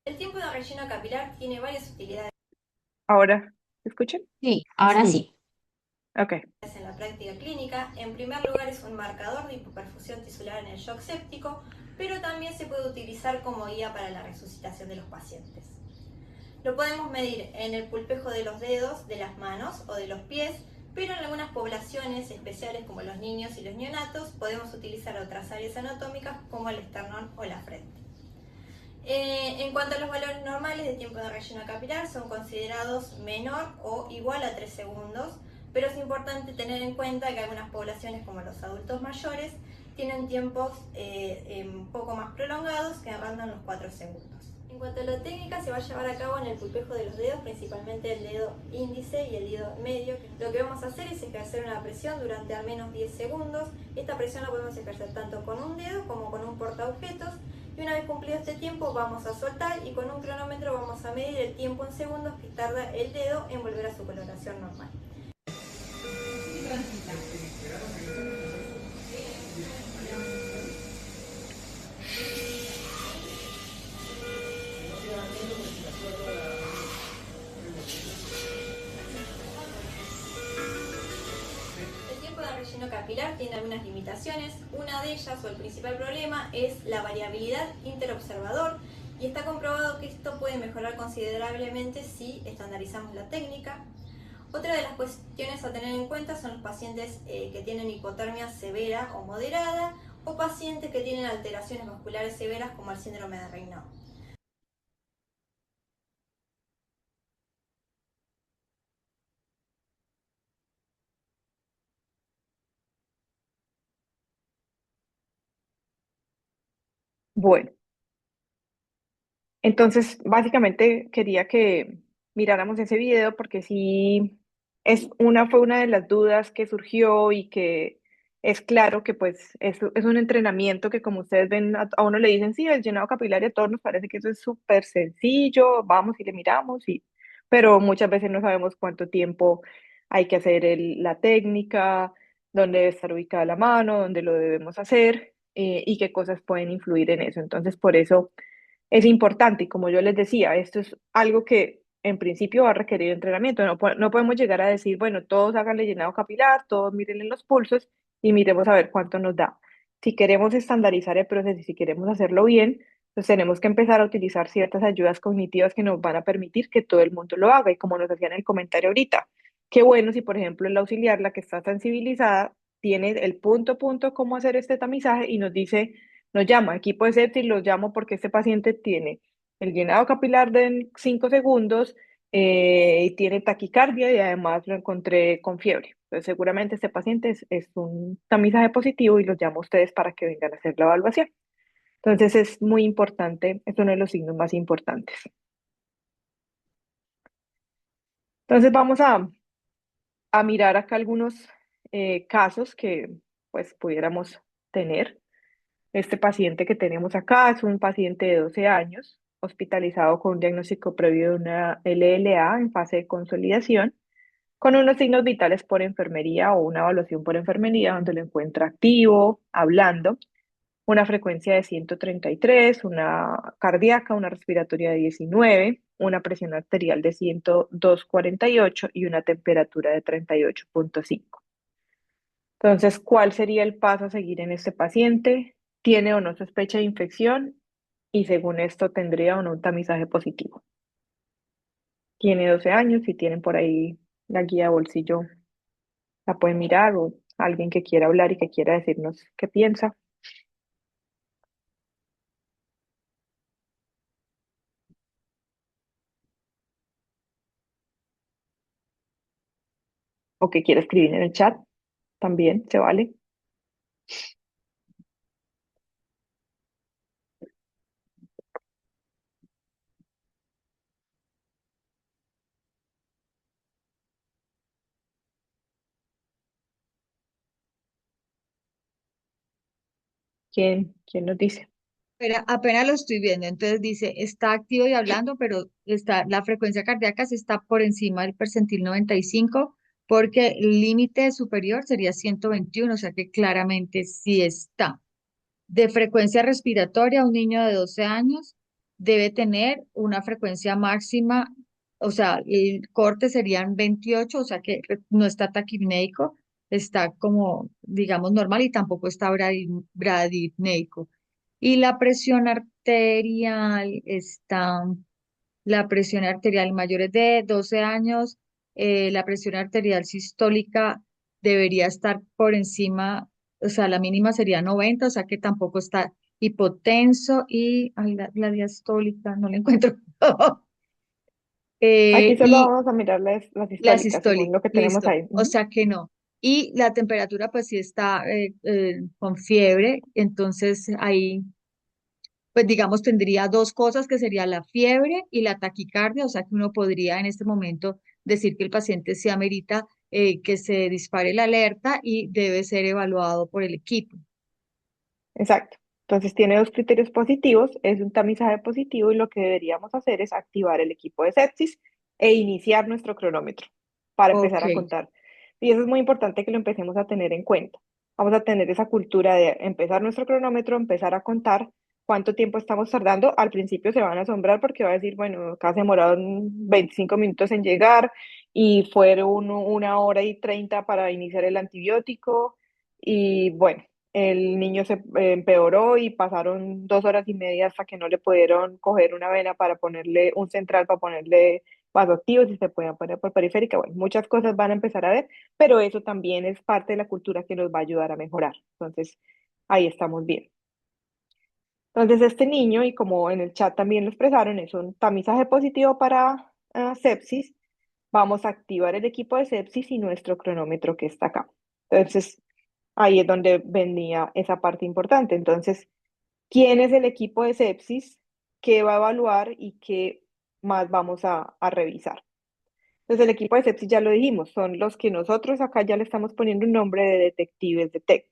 El tiempo de relleno capilar tiene varias utilidades
Ahora, ¿escuchan?
Sí, ahora sí.
Ok.
en la práctica clínica. En primer lugar, es un marcador de hipoperfusión tisular en el shock séptico, pero también se puede utilizar como guía para la resucitación de los pacientes. Lo podemos medir en el pulpejo de los dedos, de las manos o de los pies, pero en algunas poblaciones especiales como los niños y los neonatos podemos utilizar otras áreas anatómicas como el esternón o la frente. En cuanto a los valores normales de tiempo de relleno capilar, son considerados menor o igual a 3 segundos, pero es importante tener en cuenta que algunas poblaciones como los adultos mayores tienen tiempos un poco más prolongados que rondan los 4 segundos. En cuanto a la técnica, se va a llevar a cabo en el pulpejo de los dedos, principalmente el dedo índice y el dedo medio. Lo que vamos a hacer es ejercer una presión durante al menos 10 segundos. Esta presión la podemos ejercer tanto con un dedo como con un portaobjetos. Y una vez cumplido este tiempo vamos a soltar y con un cronómetro vamos a medir el tiempo en segundos que tarda el dedo en volver a su coloración normal. El tiempo de relleno capilar tiene algunas limitaciones. Una de ellas, o el principal problema, es la variabilidad interobservador, y está comprobado que esto puede mejorar considerablemente si estandarizamos la técnica. Otra de las cuestiones a tener en cuenta son los pacientes que tienen hipotermia severa o moderada, o pacientes que tienen alteraciones vasculares severas como el síndrome de Raynaud.
Bueno, entonces básicamente quería que miráramos ese video porque sí fue una de las dudas que surgió y que es claro que pues es un entrenamiento que, como ustedes ven, a uno le dicen, sí, el llenado capilar, y a todos nos parece que eso es súper sencillo, vamos y le miramos, pero muchas veces no sabemos cuánto tiempo hay que hacer la técnica, dónde debe estar ubicada la mano, dónde lo debemos hacer, y qué cosas pueden influir en eso. Entonces, por eso es importante, y como yo les decía, esto es algo que en principio va a requerir entrenamiento. No podemos llegar a decir, bueno, todos háganle llenado capilar, todos mírenle los pulsos y miremos a ver cuánto nos da. Si queremos estandarizar el proceso y si queremos hacerlo bien, pues tenemos que empezar a utilizar ciertas ayudas cognitivas que nos van a permitir que todo el mundo lo haga. Y como nos hacían en el comentario ahorita, qué bueno si, por ejemplo, el auxiliar, la que está sensibilizada, tiene el punto a punto cómo hacer este tamizaje y nos dice, nos llama, equipo de sepsis, los llamo porque este paciente tiene el llenado capilar de 5 segundos, y tiene taquicardia y además lo encontré con fiebre. Entonces, seguramente este paciente es un tamizaje positivo y los llamo a ustedes para que vengan a hacer la evaluación. Entonces, es muy importante, es uno de los signos más importantes. Entonces, vamos a mirar acá algunos casos que pues pudiéramos tener. Este paciente que tenemos acá es un paciente de 12 años, hospitalizado con un diagnóstico previo de una LLA en fase de consolidación, con unos signos vitales por enfermería o una evaluación por enfermería, donde lo encuentra activo, hablando, una frecuencia de 133, una cardíaca, una respiratoria de 19, una presión arterial de 102,48 y una temperatura de 38,5. Entonces, ¿cuál sería el paso a seguir en este paciente? ¿Tiene o no sospecha de infección? Y según esto, ¿tendría o no un tamizaje positivo? Tiene 12 años, si tienen por ahí la guía de bolsillo, la pueden mirar, o alguien que quiera hablar y que quiera decirnos qué piensa o que quiera escribir en el chat, también se vale. ¿Quién nos dice?
Pero apenas lo estoy viendo, entonces dice, está activo y hablando, pero la frecuencia cardíaca sí está por encima del percentil 95, porque el límite superior sería 121, o sea que claramente sí está. De frecuencia respiratoria, un niño de 12 años, debe tener una frecuencia máxima, o sea, el corte serían 28, o sea que no está taquipnéico, está como, digamos, normal y tampoco está bradipnéico. Y la presión arterial mayores de 12 años, la presión arterial sistólica debería estar por encima, o sea, la mínima sería 90, o sea que tampoco está hipotenso y ay, la diastólica, no la encuentro.
Aquí solo
Y
vamos a mirar las
la
históricas según lo
sistólica,
que tenemos
listo,
ahí.
o
Ujú.
sea que no. Y la temperatura pues sí está con fiebre, entonces ahí pues digamos, tendría dos cosas que sería la fiebre y la taquicardia, o sea que uno podría en este momento decir que el paciente se amerita que se dispare la alerta y debe ser evaluado por el equipo.
Exacto. Entonces tiene dos criterios positivos, es un tamizaje positivo y lo que deberíamos hacer es activar el equipo de sepsis e iniciar nuestro cronómetro para
Ok,
empezar a contar. Y eso es muy importante que lo empecemos a tener en cuenta. Vamos a tener esa cultura de empezar nuestro cronómetro, empezar a contar cuánto tiempo estamos tardando. Al principio se van a asombrar porque va a decir, bueno, acá se demoraron 25 minutos en llegar y fueron 1 hora y 30 para iniciar el antibiótico. Y bueno, el niño se empeoró y pasaron 2 horas y media hasta que no le pudieron coger una vena para ponerle un central, para ponerle vasoactivos y se puedan poner por periférica. Bueno, muchas cosas van a empezar a ver, pero eso también es parte de la cultura que nos va a ayudar a mejorar. Entonces, ahí estamos bien. Entonces, este niño, y como en el chat también lo expresaron, es un tamizaje positivo para sepsis. Vamos a activar el equipo de sepsis y nuestro cronómetro que está acá. Entonces, ahí es donde venía esa parte importante. Entonces, ¿quién es el equipo de sepsis? ¿Qué va a evaluar y qué más vamos a revisar? Entonces, el equipo de sepsis ya lo dijimos, son los que nosotros acá ya le estamos poniendo un nombre de detectives de TEC.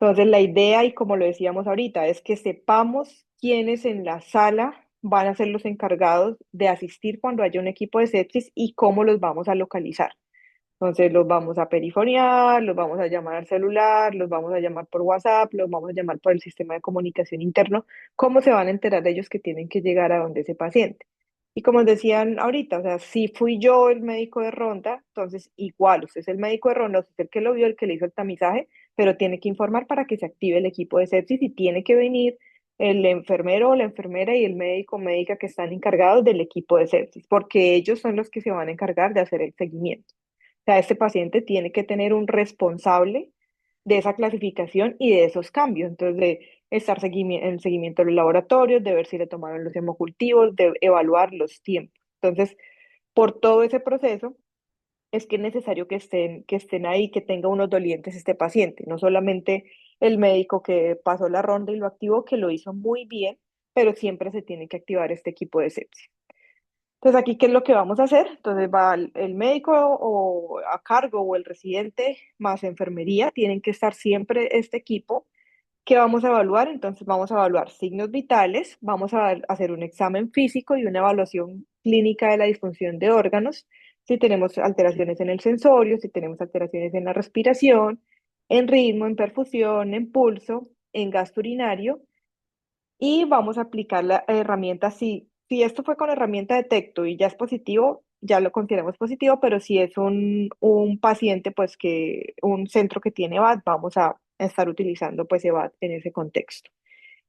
Entonces, la idea, y como lo decíamos ahorita, es que sepamos quiénes en la sala van a ser los encargados de asistir cuando haya un equipo de sepsis y cómo los vamos a localizar. Entonces los vamos a perifonear, los vamos a llamar al celular, los vamos a llamar por WhatsApp, los vamos a llamar por el sistema de comunicación interno. ¿Cómo se van a enterar ellos que tienen que llegar a donde ese paciente? Y como decían ahorita, o sea, si fui yo el médico de ronda, entonces igual, usted es el médico de ronda, usted es el que lo vio, el que le hizo el tamizaje, pero tiene que informar para que se active el equipo de sepsis y tiene que venir el enfermero o la enfermera y el médico o médica que están encargados del equipo de sepsis, porque ellos son los que se van a encargar de hacer el seguimiento. O sea, este paciente tiene que tener un responsable de esa clasificación y de esos cambios. Entonces, de estar en el seguimiento de los laboratorios, de ver si le tomaron los hemocultivos, de evaluar los tiempos. Entonces, por todo ese proceso, es que es necesario que estén ahí, que tenga unos dolientes este paciente, no solamente el médico que pasó la ronda y lo activó, que lo hizo muy bien, pero siempre se tiene que activar este equipo de sepsis. Entonces, aquí, ¿qué es lo que vamos a hacer? Entonces, va el médico o a cargo o el residente más enfermería, tienen que estar siempre este equipo. ¿Qué vamos a evaluar? Entonces, vamos a evaluar signos vitales, vamos a hacer un examen físico y una evaluación clínica de la disfunción de órganos, si tenemos alteraciones en el sensorio, si tenemos alteraciones en la respiración, en ritmo, en perfusión, en pulso, en gasto urinario y vamos a aplicar la herramienta. Si esto fue con herramienta detecto y ya es positivo, ya lo consideramos positivo, pero si es un paciente, pues que un centro que tiene EVAD, vamos a estar utilizando pues EVAD en ese contexto.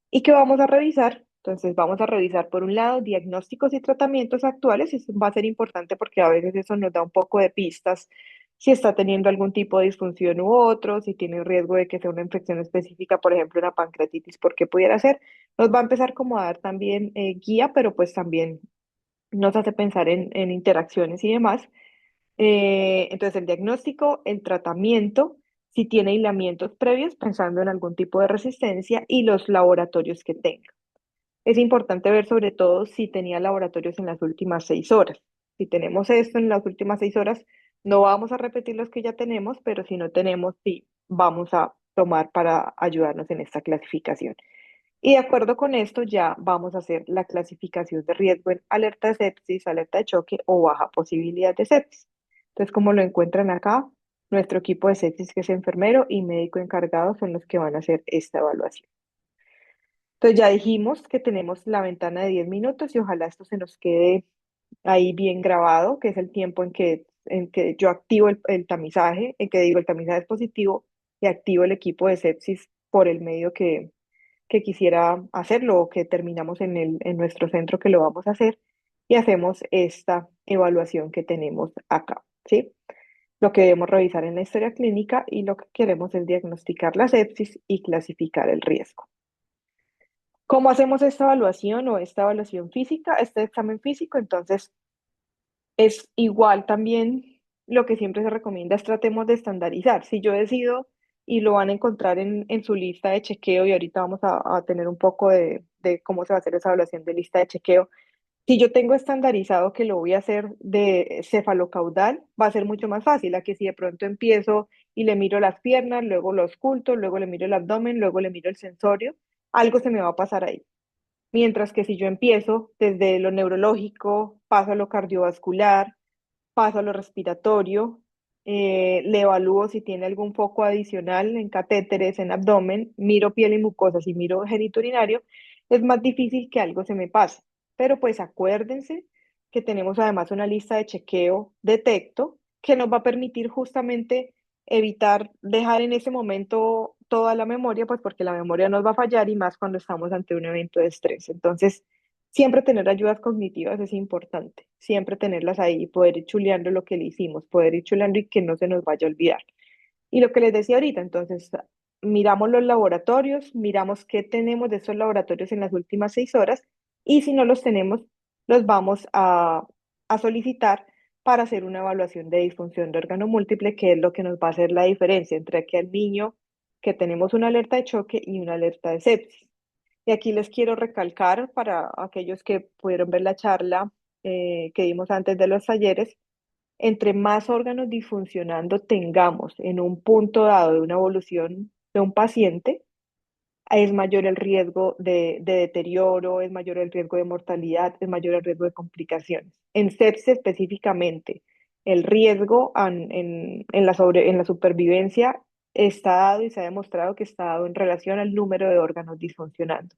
¿Y qué vamos a revisar? Entonces vamos a revisar por un lado diagnósticos y tratamientos actuales, eso va a ser importante porque a veces eso nos da un poco de pistas si está teniendo algún tipo de disfunción u otro, si tiene riesgo de que sea una infección específica, por ejemplo una pancreatitis, ¿por qué pudiera ser? Nos va a empezar como a dar también guía, pero pues también nos hace pensar en interacciones y demás. Entonces el diagnóstico, el tratamiento, si tiene aislamientos previos, pensando en algún tipo de resistencia y los laboratorios que tenga. Es importante ver sobre todo si tenía laboratorios en las últimas 6 horas. Si tenemos esto en las últimas 6 horas, no vamos a repetir los que ya tenemos, pero si no tenemos, sí, vamos a tomar para ayudarnos en esta clasificación. Y de acuerdo con esto, ya vamos a hacer la clasificación de riesgo en alerta de sepsis, alerta de choque o baja posibilidad de sepsis. Entonces, como lo encuentran acá, nuestro equipo de sepsis, que es enfermero y médico encargado, son los que van a hacer esta evaluación. Entonces ya dijimos que tenemos la ventana de 10 minutos y ojalá esto se nos quede ahí bien grabado, que es el tiempo en que yo activo el tamizaje, en que digo el tamizaje es positivo y activo el equipo de sepsis por el medio que quisiera hacerlo o que terminamos en nuestro centro que lo vamos a hacer y hacemos esta evaluación que tenemos acá, ¿sí? Lo que debemos revisar en la historia clínica y lo que queremos es diagnosticar la sepsis y clasificar el riesgo. ¿Cómo hacemos esta evaluación o esta evaluación física, este examen físico? Entonces, es igual también lo que siempre se recomienda es tratemos de estandarizar. Si yo decido, y lo van a encontrar en su lista de chequeo, y ahorita vamos a tener un poco de cómo se va a hacer esa evaluación de lista de chequeo. Si yo tengo estandarizado que lo voy a hacer de cefalocaudal, va a ser mucho más fácil a que si de pronto empiezo y le miro las piernas, luego lo ausculto, luego le miro el abdomen, luego le miro el sensorio, algo se me va a pasar ahí. Mientras que si yo empiezo desde lo neurológico, paso a lo cardiovascular, paso a lo respiratorio, le evalúo si tiene algún foco adicional en catéteres, en abdomen, miro piel y mucosas y miro genitourinario, es más difícil que algo se me pase. Pero pues acuérdense que tenemos además una lista de chequeo detecto que nos va a permitir justamente evitar dejar en ese momento toda la memoria, pues porque la memoria nos va a fallar y más cuando estamos ante un evento de estrés. Entonces, siempre tener ayudas cognitivas es importante, siempre tenerlas ahí y poder ir chuleando lo que le hicimos, poder ir chuleando y que no se nos vaya a olvidar. Y lo que les decía ahorita, entonces, miramos los laboratorios, miramos qué tenemos de esos laboratorios en las últimas 6 horas y si no los tenemos, los vamos a solicitar para hacer una evaluación de disfunción de órgano múltiple, que es lo que nos va a hacer la diferencia entre aquel niño que tenemos una alerta de choque y una alerta de sepsis. Y aquí les quiero recalcar para aquellos que pudieron ver la charla que dimos antes de los talleres, entre más órganos disfuncionando tengamos en un punto dado de una evolución de un paciente, es mayor el riesgo de deterioro, es mayor el riesgo de mortalidad, es mayor el riesgo de complicaciones. En sepsis específicamente, el riesgo en la supervivencia está dado y se ha demostrado que está dado en relación al número de órganos disfuncionando.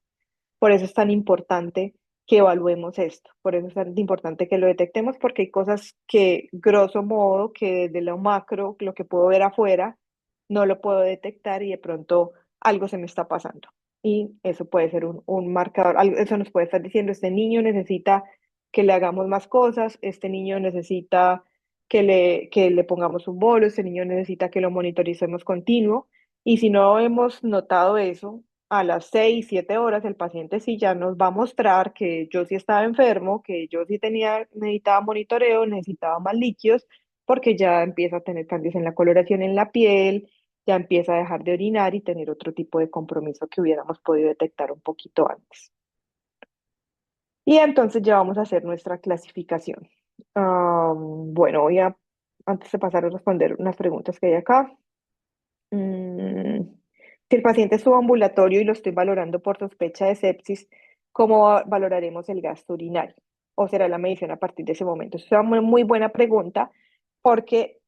Por eso es tan importante que evaluemos esto, por eso es tan importante que lo detectemos, porque hay cosas que, grosso modo, que desde lo macro, lo que puedo ver afuera, no lo puedo detectar y de pronto algo se me está pasando. Y eso puede ser un marcador, eso nos puede estar diciendo, este niño necesita que le hagamos más cosas, este niño necesita que le pongamos un bolo, este niño necesita que lo monitoricemos continuo. Y si no hemos notado eso, a las 6, 7 horas el paciente sí ya nos va a mostrar que yo sí estaba enfermo, que yo sí necesitaba monitoreo, necesitaba más líquidos, porque ya empieza a tener cambios en la coloración en la piel, ya empieza a dejar de orinar y tener otro tipo de compromiso que hubiéramos podido detectar un poquito antes. Y entonces ya vamos a hacer nuestra clasificación. Bueno, antes de pasar a responder unas preguntas que hay acá. Si el paciente estuvo ambulatorio y lo estoy valorando por sospecha de sepsis, ¿cómo valoraremos el gasto urinario? ¿O será la medición a partir de ese momento? Es una muy buena pregunta porque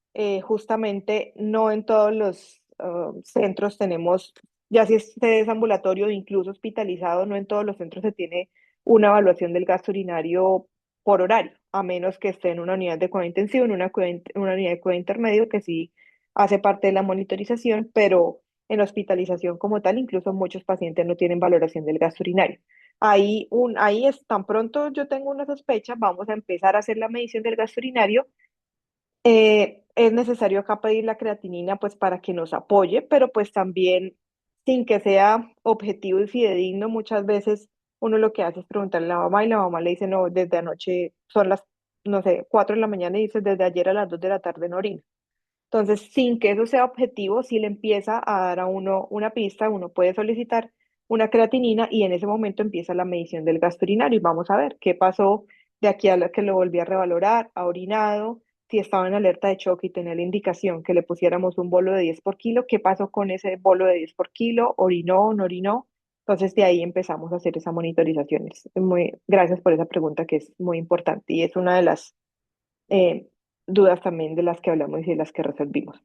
justamente no en todos los centros tenemos, ya si es ambulatorio o incluso hospitalizado, no en todos los centros se tiene una evaluación del gasto urinario por horario, a menos que esté en una unidad de cuidado intensivo, en una unidad de cuidado intermedio, que sí hace parte de la monitorización, pero en la hospitalización como tal, incluso muchos pacientes no tienen valoración del gasto urinario. Ahí es tan pronto yo tengo una sospecha, vamos a empezar a hacer la medición del gasto urinario. Es necesario acá pedir la creatinina pues para que nos apoye, pero pues también sin que sea objetivo y fidedigno, muchas veces uno lo que hace es preguntarle a la mamá y la mamá le dice, no, desde anoche son las, no sé, 4 de la mañana y dice, desde ayer a las 2 de la tarde no orino. Entonces, sin que eso sea objetivo, si le empieza a dar a uno una pista, uno puede solicitar una creatinina y en ese momento empieza la medición del gasto urinario y vamos a ver qué pasó de aquí a la que lo volví a revalorar, ha orinado, si estaba en alerta de choque y tenía la indicación que le pusiéramos un bolo de 10 por kilo, qué pasó con ese bolo de 10 por kilo, orinó, no orinó. Entonces, de ahí empezamos a hacer esa monitorización. Gracias por esa pregunta que es muy importante y es una de las eh, dudas también de las que hablamos y de las que resolvimos.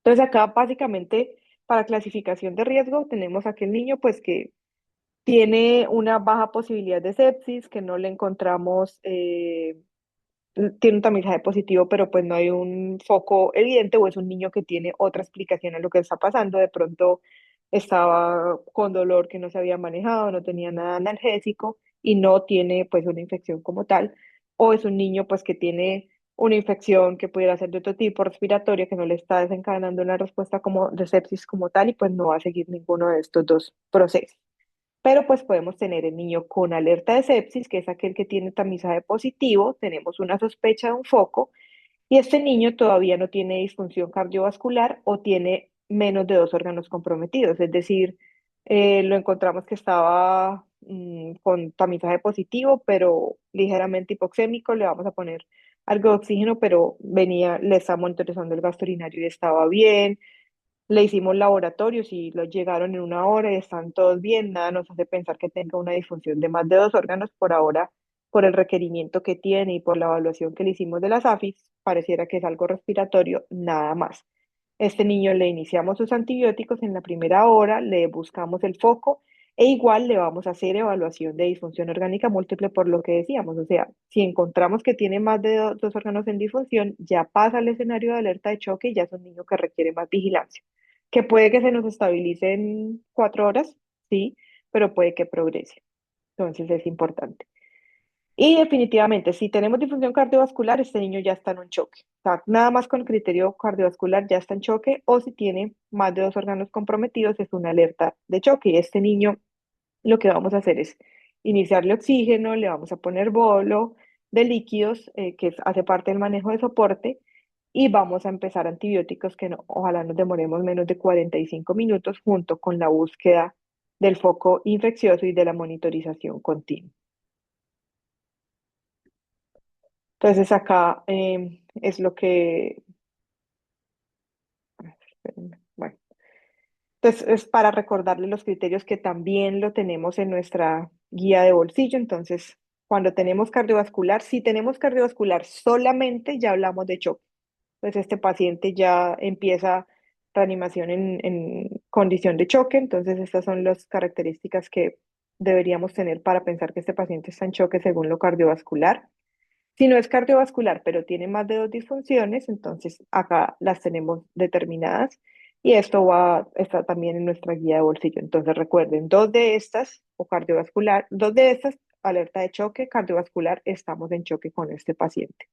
Entonces acá básicamente para clasificación de riesgo tenemos a aquel niño pues que Tiene una baja posibilidad de sepsis, que no le encontramos, tiene un tamizaje positivo, pero pues no hay un foco evidente o es un niño que tiene otra explicación a lo que está pasando. De pronto estaba con dolor que no se había manejado, no tenía nada analgésico y no tiene pues una infección como tal. O es un niño pues que tiene una infección que pudiera ser de otro tipo respiratoria que no le está desencadenando una respuesta como de sepsis como tal y pues no va a seguir ninguno de estos dos procesos. Pero pues podemos tener el niño con alerta de sepsis, que es aquel que tiene tamizaje positivo, tenemos una sospecha de un foco, y este niño todavía no tiene disfunción cardiovascular o tiene menos de dos órganos comprometidos, es decir, lo encontramos que estaba con tamizaje positivo, pero ligeramente hipoxémico, le vamos a poner algo de oxígeno, pero venía, le está monitorizando el gasto urinario y estaba bien. Le hicimos laboratorios y los llegaron en una hora y están todos bien. Nada nos hace pensar que tenga una disfunción de más de dos órganos por ahora, por el requerimiento que tiene y por la evaluación que le hicimos de las AFIS, pareciera que es algo respiratorio, nada más. Este niño le iniciamos sus antibióticos en la primera hora, le buscamos el foco e igual le vamos a hacer evaluación de disfunción orgánica múltiple por lo que decíamos. O sea, si encontramos que tiene más de dos órganos en disfunción, ya pasa al escenario de alerta de choque y ya es un niño que requiere más vigilancia. Que puede que se nos estabilice en 4 horas, sí, pero puede que progrese. Entonces es importante. Y definitivamente, si tenemos disfunción cardiovascular, este niño ya está en un choque. O sea, nada más con criterio cardiovascular ya está en choque, o si tiene más de dos órganos comprometidos, es una alerta de choque. Y este niño, lo que vamos a hacer es iniciarle oxígeno, le vamos a poner bolo de líquidos, hace parte del manejo de soporte, y vamos a empezar antibióticos que no, ojalá nos demoremos menos de 45 minutos junto con la búsqueda del foco infeccioso y de la monitorización continua. Entonces acá es lo que, espérenme, bueno, entonces es para recordarle los criterios que también lo tenemos en nuestra guía de bolsillo. Entonces, cuando tenemos cardiovascular, si tenemos cardiovascular solamente, ya hablamos de choque. Pues este paciente ya empieza reanimación en condición de choque. Entonces, estas son las características que deberíamos tener para pensar que este paciente está en choque según lo cardiovascular. Si no es cardiovascular, pero tiene más de dos disfunciones, entonces acá las tenemos determinadas y esto está también en nuestra guía de bolsillo. Entonces recuerden, dos de estas o cardiovascular, dos de estas, alerta de choque, cardiovascular, estamos en choque con este paciente.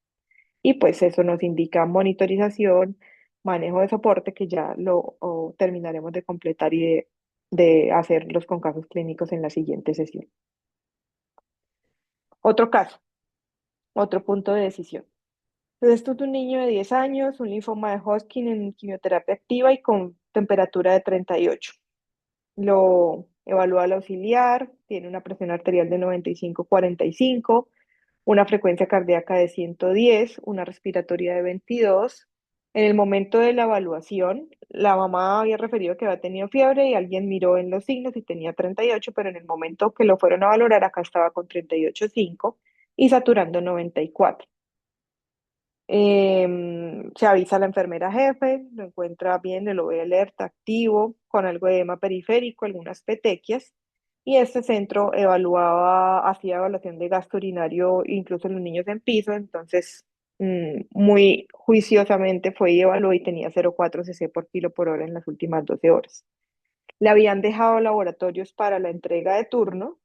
Y pues eso nos indica monitorización, manejo de soporte, que ya lo terminaremos de completar y de hacerlos con casos clínicos en la siguiente sesión. Otro caso, otro punto de decisión. Entonces, esto es un niño de 10 años, un linfoma de Hodgkin en quimioterapia activa y con temperatura de 38. Lo evalúa el auxiliar, tiene una presión arterial de 95/45, una frecuencia cardíaca de 110, una respiratoria de 22. En el momento de la evaluación, la mamá había referido que había tenido fiebre y alguien miró en los signos y tenía 38, pero en el momento que lo fueron a valorar, acá estaba con 38,5 y saturando 94. Se avisa a la enfermera jefe, lo encuentra bien, lo ve alerta, activo, con algo de edema periférico, algunas petequias, y este centro hacía evaluación de gasto urinario incluso en los niños en piso, entonces muy juiciosamente fue y evaluó y tenía 0,4 cc por kilo por hora en las últimas 12 horas. Le habían dejado laboratorios para la entrega de turno,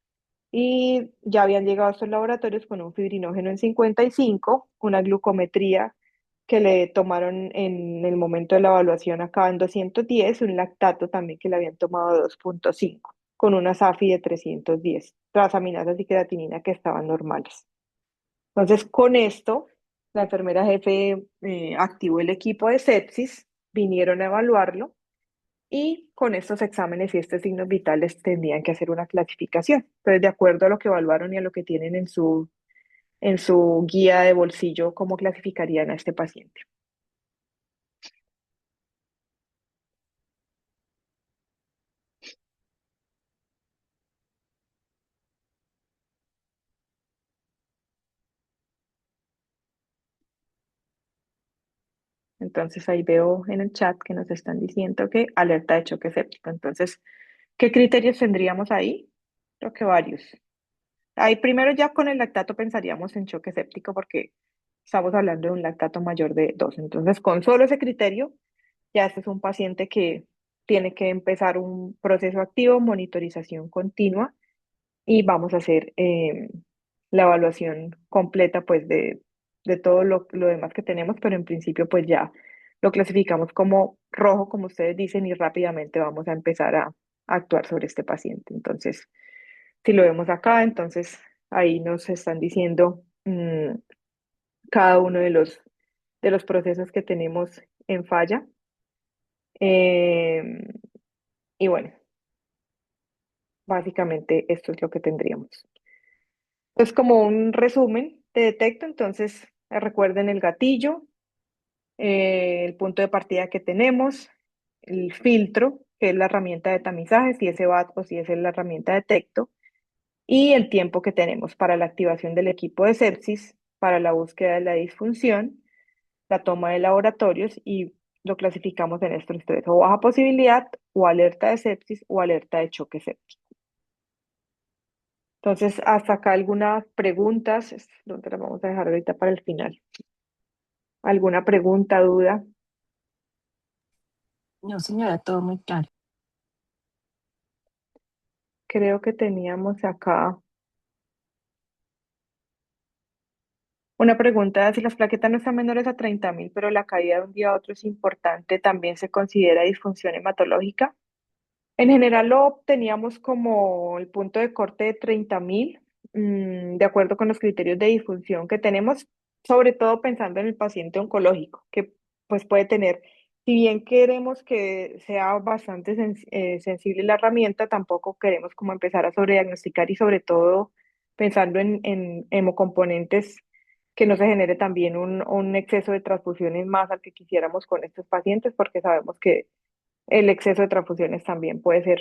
y ya habían llegado a estos laboratorios con un fibrinógeno en 55, una glucometría que le tomaron en el momento de la evaluación acá en 210, un lactato también que le habían tomado 2,5, con una SAFI de 310, transaminasas y creatinina que estaban normales. Entonces, con esto, la enfermera jefe activó el equipo de sepsis, vinieron a evaluarlo y con estos exámenes y estos signos vitales tendrían que hacer una clasificación. Entonces, de acuerdo a lo que evaluaron y a lo que tienen en su guía de bolsillo, ¿cómo clasificarían a este paciente? Entonces, ahí veo en el chat que nos están diciendo que alerta de choque séptico. Entonces, ¿qué criterios tendríamos ahí? Creo que varios. Ahí primero ya con el lactato pensaríamos en choque séptico porque estamos hablando de un lactato mayor de 2. Entonces, con solo ese criterio, ya este es un paciente que tiene que empezar un proceso activo, monitorización continua y vamos a hacer la evaluación completa pues de todo lo demás que tenemos, pero en principio pues ya lo clasificamos como rojo, como ustedes dicen, y rápidamente vamos a empezar a actuar sobre este paciente. Entonces, si lo vemos acá, entonces ahí nos están diciendo cada uno de los procesos que tenemos en falla. Em, y bueno, básicamente esto es lo que tendríamos. Es como un resumen de detecto, entonces recuerden el gatillo, el punto de partida que tenemos, el filtro, que es la herramienta de tamizaje, si es EVAT o si es la herramienta de detecto, y el tiempo que tenemos para la activación del equipo de sepsis, para la búsqueda de la disfunción, la toma de laboratorios y lo clasificamos en estos tres, o baja posibilidad, o alerta de sepsis, o alerta de choque séptico. Entonces, hasta acá algunas preguntas, donde las vamos a dejar ahorita para el final. ¿Alguna pregunta, duda?
No, señora, todo muy claro.
Creo que teníamos acá una pregunta, si las plaquetas no están menores a 30.000, pero la caída de un día a otro es importante, ¿también se considera disfunción hematológica? En general lo teníamos como el punto de corte de 30.000, de acuerdo con los criterios de disfunción que tenemos, sobre todo pensando en el paciente oncológico, que pues puede tener, si bien queremos que sea bastante sensible la herramienta, tampoco queremos como empezar a sobrediagnosticar y sobre todo pensando en hemocomponentes que no se genere también un exceso de transfusiones más al que quisiéramos con estos pacientes, porque sabemos que el exceso de transfusiones también puede ser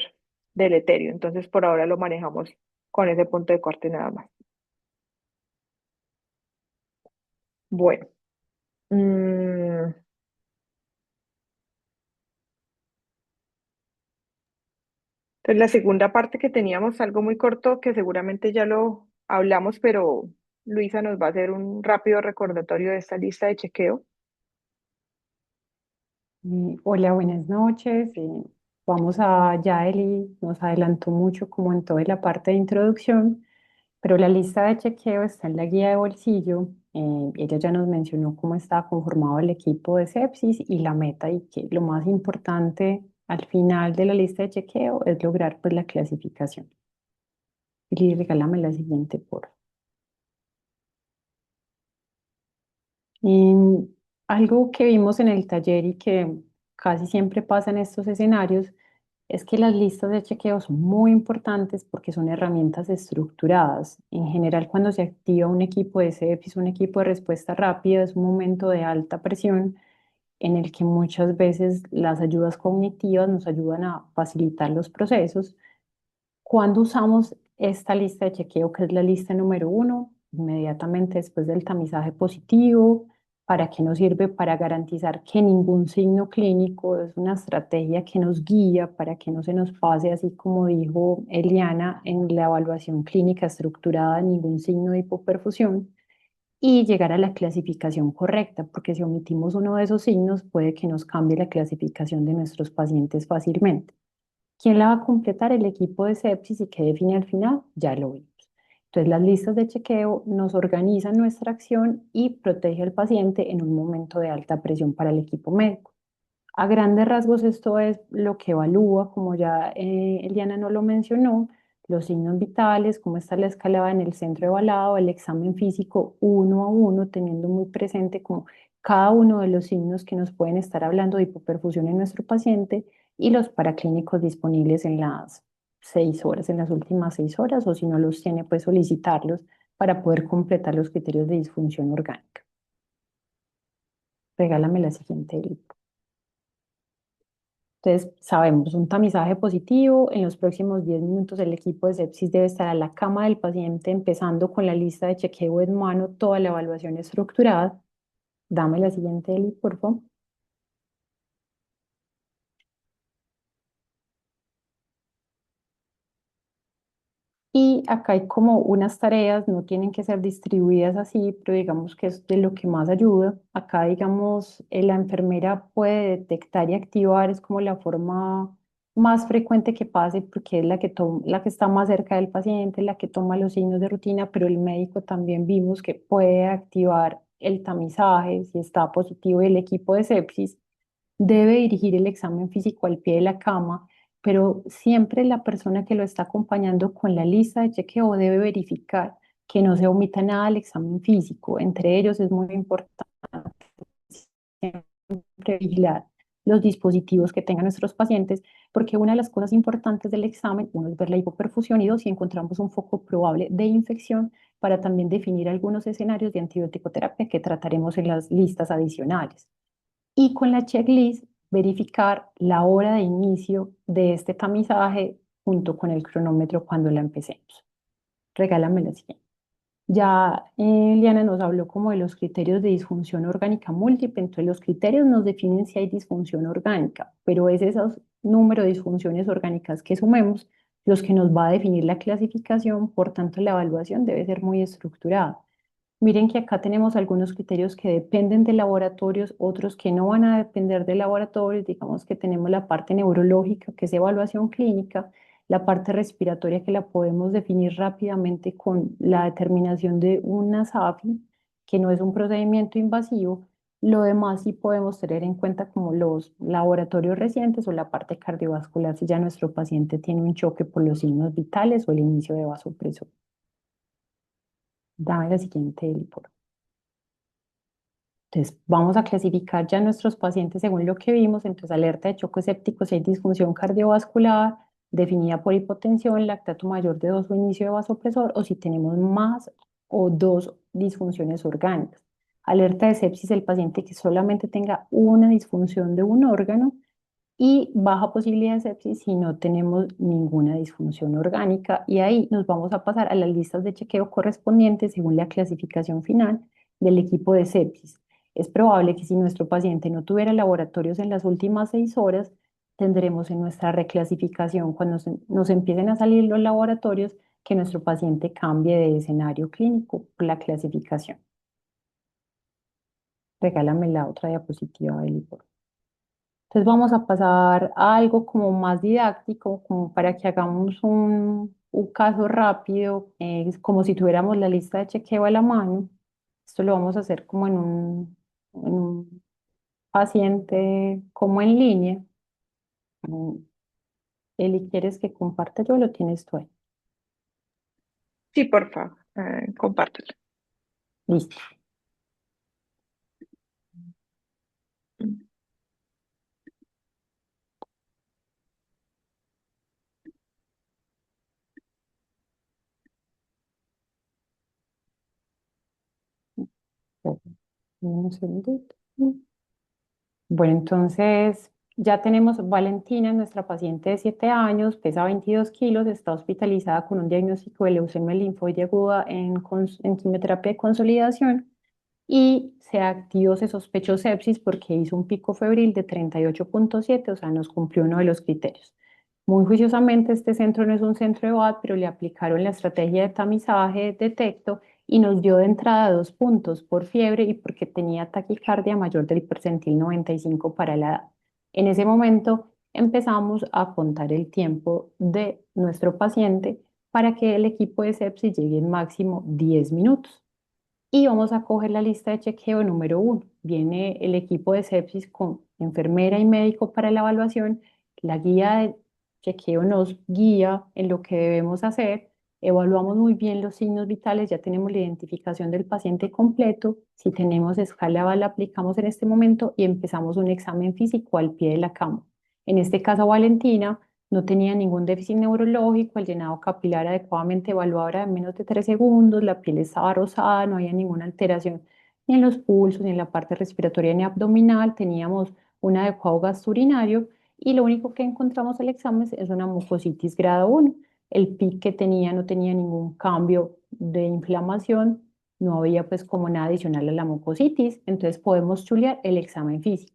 deleterio. Entonces, por ahora lo manejamos con ese punto de corte nada más. Bueno, mm, entonces la segunda parte que teníamos, algo muy corto, que seguramente ya lo hablamos, pero Luisa nos va a hacer un rápido recordatorio de esta lista de chequeo.
Hola, buenas noches. Vamos a, ya Eli nos adelantó mucho como en toda la parte de introducción, pero la lista de chequeo está en la guía de bolsillo. Ella ya nos mencionó cómo está conformado el equipo de sepsis y la meta y que lo más importante al final de la lista de chequeo es lograr pues la clasificación. Eli, regálame la siguiente, por favor. Algo que vimos en el taller y que casi siempre pasa en estos escenarios es que las listas de chequeo son muy importantes porque son herramientas estructuradas. En general, cuando se activa un equipo de sepsis, un equipo de respuesta rápida, es un momento de alta presión en el que muchas veces las ayudas cognitivas nos ayudan a facilitar los procesos. Cuando usamos esta lista de chequeo, que es la lista número 1, inmediatamente después del tamizaje positivo, ¿para qué nos sirve? Para garantizar que ningún signo clínico, es una estrategia que nos guía para que no se nos pase, así como dijo Eliana, en la evaluación clínica estructurada, ningún signo de hipoperfusión y llegar a la clasificación correcta, porque si omitimos uno de esos signos puede que nos cambie la clasificación de nuestros pacientes fácilmente. ¿Quién la va a completar? El equipo de sepsis y qué define al final, ya lo vimos. Entonces, las listas de chequeo nos organizan nuestra acción y protege al paciente en un momento de alta presión para el equipo médico. A grandes rasgos, esto es lo que evalúa, como ya Eliana no lo mencionó, los signos vitales, cómo está la escalada en el centro de evaluado, el examen físico uno a uno, teniendo muy presente como cada uno de los signos que nos pueden estar hablando de hipoperfusión en nuestro paciente y los paraclínicos disponibles en las 6 horas, en las últimas 6 horas, o si no los tiene, pues solicitarlos para poder completar los criterios de disfunción orgánica. Regálame la siguiente, Eli. Entonces, sabemos, un tamizaje positivo, en los próximos 10 minutos el equipo de sepsis debe estar a la cama del paciente, empezando con la lista de chequeo en mano, toda la evaluación estructurada. Dame la siguiente, Eli, por favor. Y acá hay como unas tareas, no tienen que ser distribuidas así, pero digamos que es de lo que más ayuda. Acá, digamos, la enfermera puede detectar y activar, es como la forma más frecuente que pase, porque es la que está más cerca del paciente, la que toma los signos de rutina, pero el médico también vimos que puede activar el tamizaje si está positivo y el equipo de sepsis debe dirigir el examen físico al pie de la cama, pero siempre la persona que lo está acompañando con la lista de chequeo debe verificar que no se omita nada del examen físico. Entre ellos es muy importante siempre vigilar los dispositivos que tengan nuestros pacientes, porque una de las cosas importantes del examen, uno es ver la hipoperfusión y dos, si encontramos un foco probable de infección, para también definir algunos escenarios de antibiótico-terapia que trataremos en las listas adicionales. Y con la checklist verificar la hora de inicio de este tamizaje junto con el cronómetro cuando la empecemos. Regálame la siguiente. Ya Liana nos habló como de los criterios de disfunción orgánica múltiple, entonces los criterios nos definen si hay disfunción orgánica, pero es esos número de disfunciones orgánicas que sumemos los que nos va a definir la clasificación, por tanto la evaluación debe ser muy estructurada. Miren que acá tenemos algunos criterios que dependen de laboratorios, otros que no van a depender de laboratorios. Digamos que tenemos la parte neurológica, que es evaluación clínica, la parte respiratoria que la podemos definir rápidamente con la determinación de una SAFI, que no es un procedimiento invasivo. Lo demás sí podemos tener en cuenta como los laboratorios recientes o la parte cardiovascular si ya nuestro paciente tiene un choque por los signos vitales o el inicio de vasopresor. Dame la siguiente, Eli, por favor. Entonces, vamos a clasificar ya nuestros pacientes según lo que vimos. Entonces, alerta de choque séptico si hay disfunción cardiovascular definida por hipotensión, lactato mayor de 2 o inicio de vasopresor, o si tenemos más o 2 disfunciones orgánicas. Alerta de sepsis, el paciente que solamente tenga una disfunción de un órgano, y baja posibilidad de sepsis si no tenemos ninguna disfunción orgánica. Y ahí nos vamos a pasar a las listas de chequeo correspondientes según la clasificación final del equipo de sepsis. Es probable que si nuestro paciente no tuviera laboratorios en las últimas 6 horas, tendremos en nuestra reclasificación, cuando nos empiecen a salir los laboratorios, que nuestro paciente cambie de escenario clínico por la clasificación. Regálame la otra diapositiva, Eli, por favor. Entonces vamos a pasar a algo como más didáctico, como para que hagamos un caso rápido, es como si tuviéramos la lista de chequeo a la mano. Esto lo vamos a hacer como en un paciente como en línea. Mm, Eli, ¿quieres que comparta yo o lo tienes tú ahí?
Sí, por favor, compártelo.
Listo. Un segundito. Bueno, entonces ya tenemos Valentina, nuestra paciente de 7 años, pesa 22 kilos, está hospitalizada con un diagnóstico de leucemia linfoide aguda en quimioterapia de consolidación y se activó, se sospechó sepsis porque hizo un pico febril de 38,7, o sea, nos cumplió uno de los criterios. Muy juiciosamente, este centro no es un centro de BAD, pero le aplicaron la estrategia de tamizaje detecto y nos dio de entrada 2 puntos por fiebre y porque tenía taquicardia mayor del percentil 95 para la edad. En ese momento empezamos a contar el tiempo de nuestro paciente para que el equipo de sepsis llegue en máximo 10 minutos. Y vamos a coger la lista de chequeo número 1. Viene el equipo de sepsis con enfermera y médico para la evaluación. La guía de chequeo nos guía en lo que debemos hacer. Evaluamos muy bien los signos vitales, ya tenemos la identificación del paciente completo. Si tenemos escala, la aplicamos en este momento y empezamos un examen físico al pie de la cama. En este caso, Valentina no tenía ningún déficit neurológico, el llenado capilar adecuadamente evaluado era de menos de 3 segundos, la piel estaba rosada, no había ninguna alteración ni en los pulsos, ni en la parte respiratoria ni abdominal, teníamos un adecuado gasto urinario y lo único que encontramos en el examen es una mucositis grado 1. El PIC que tenía no tenía ningún cambio de inflamación, no había pues como nada adicional a la mucositis, entonces podemos chulear el examen físico.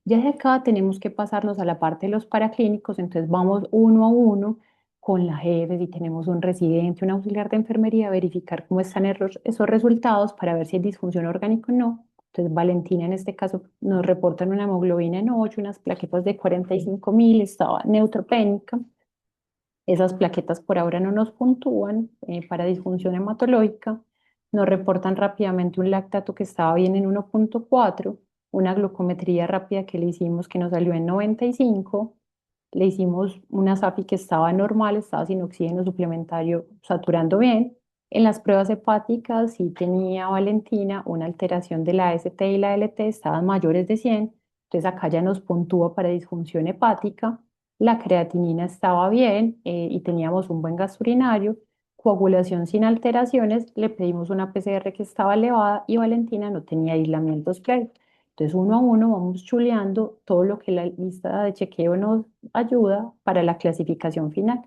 Ya de acá tenemos que pasarnos a la parte de los paraclínicos, entonces vamos uno a uno. con la jefe, si tenemos un residente, un auxiliar de enfermería, verificar cómo están esos resultados para ver si hay disfunción orgánica o no. Entonces, Valentina en este caso nos reportan una hemoglobina en 8, unas plaquetas de 45.000, estaba neutropénica. Esas plaquetas por ahora no nos puntúan para disfunción hematológica. Nos reportan rápidamente un lactato que estaba bien en 1,4, una glucometría rápida que le hicimos que nos salió en 95. Le hicimos una SAPI que estaba normal, estaba sin oxígeno suplementario, saturando bien. En las pruebas hepáticas sí tenía Valentina una alteración de la AST y la LT, estaban mayores de 100, entonces acá ya nos puntúa para disfunción hepática. La creatinina estaba bien y teníamos un buen gas urinario, coagulación sin alteraciones, le pedimos una PCR que estaba elevada y Valentina no tenía aislamientos previos. Entonces, uno a uno vamos chuleando todo lo que la lista de chequeo nos ayuda para la clasificación final.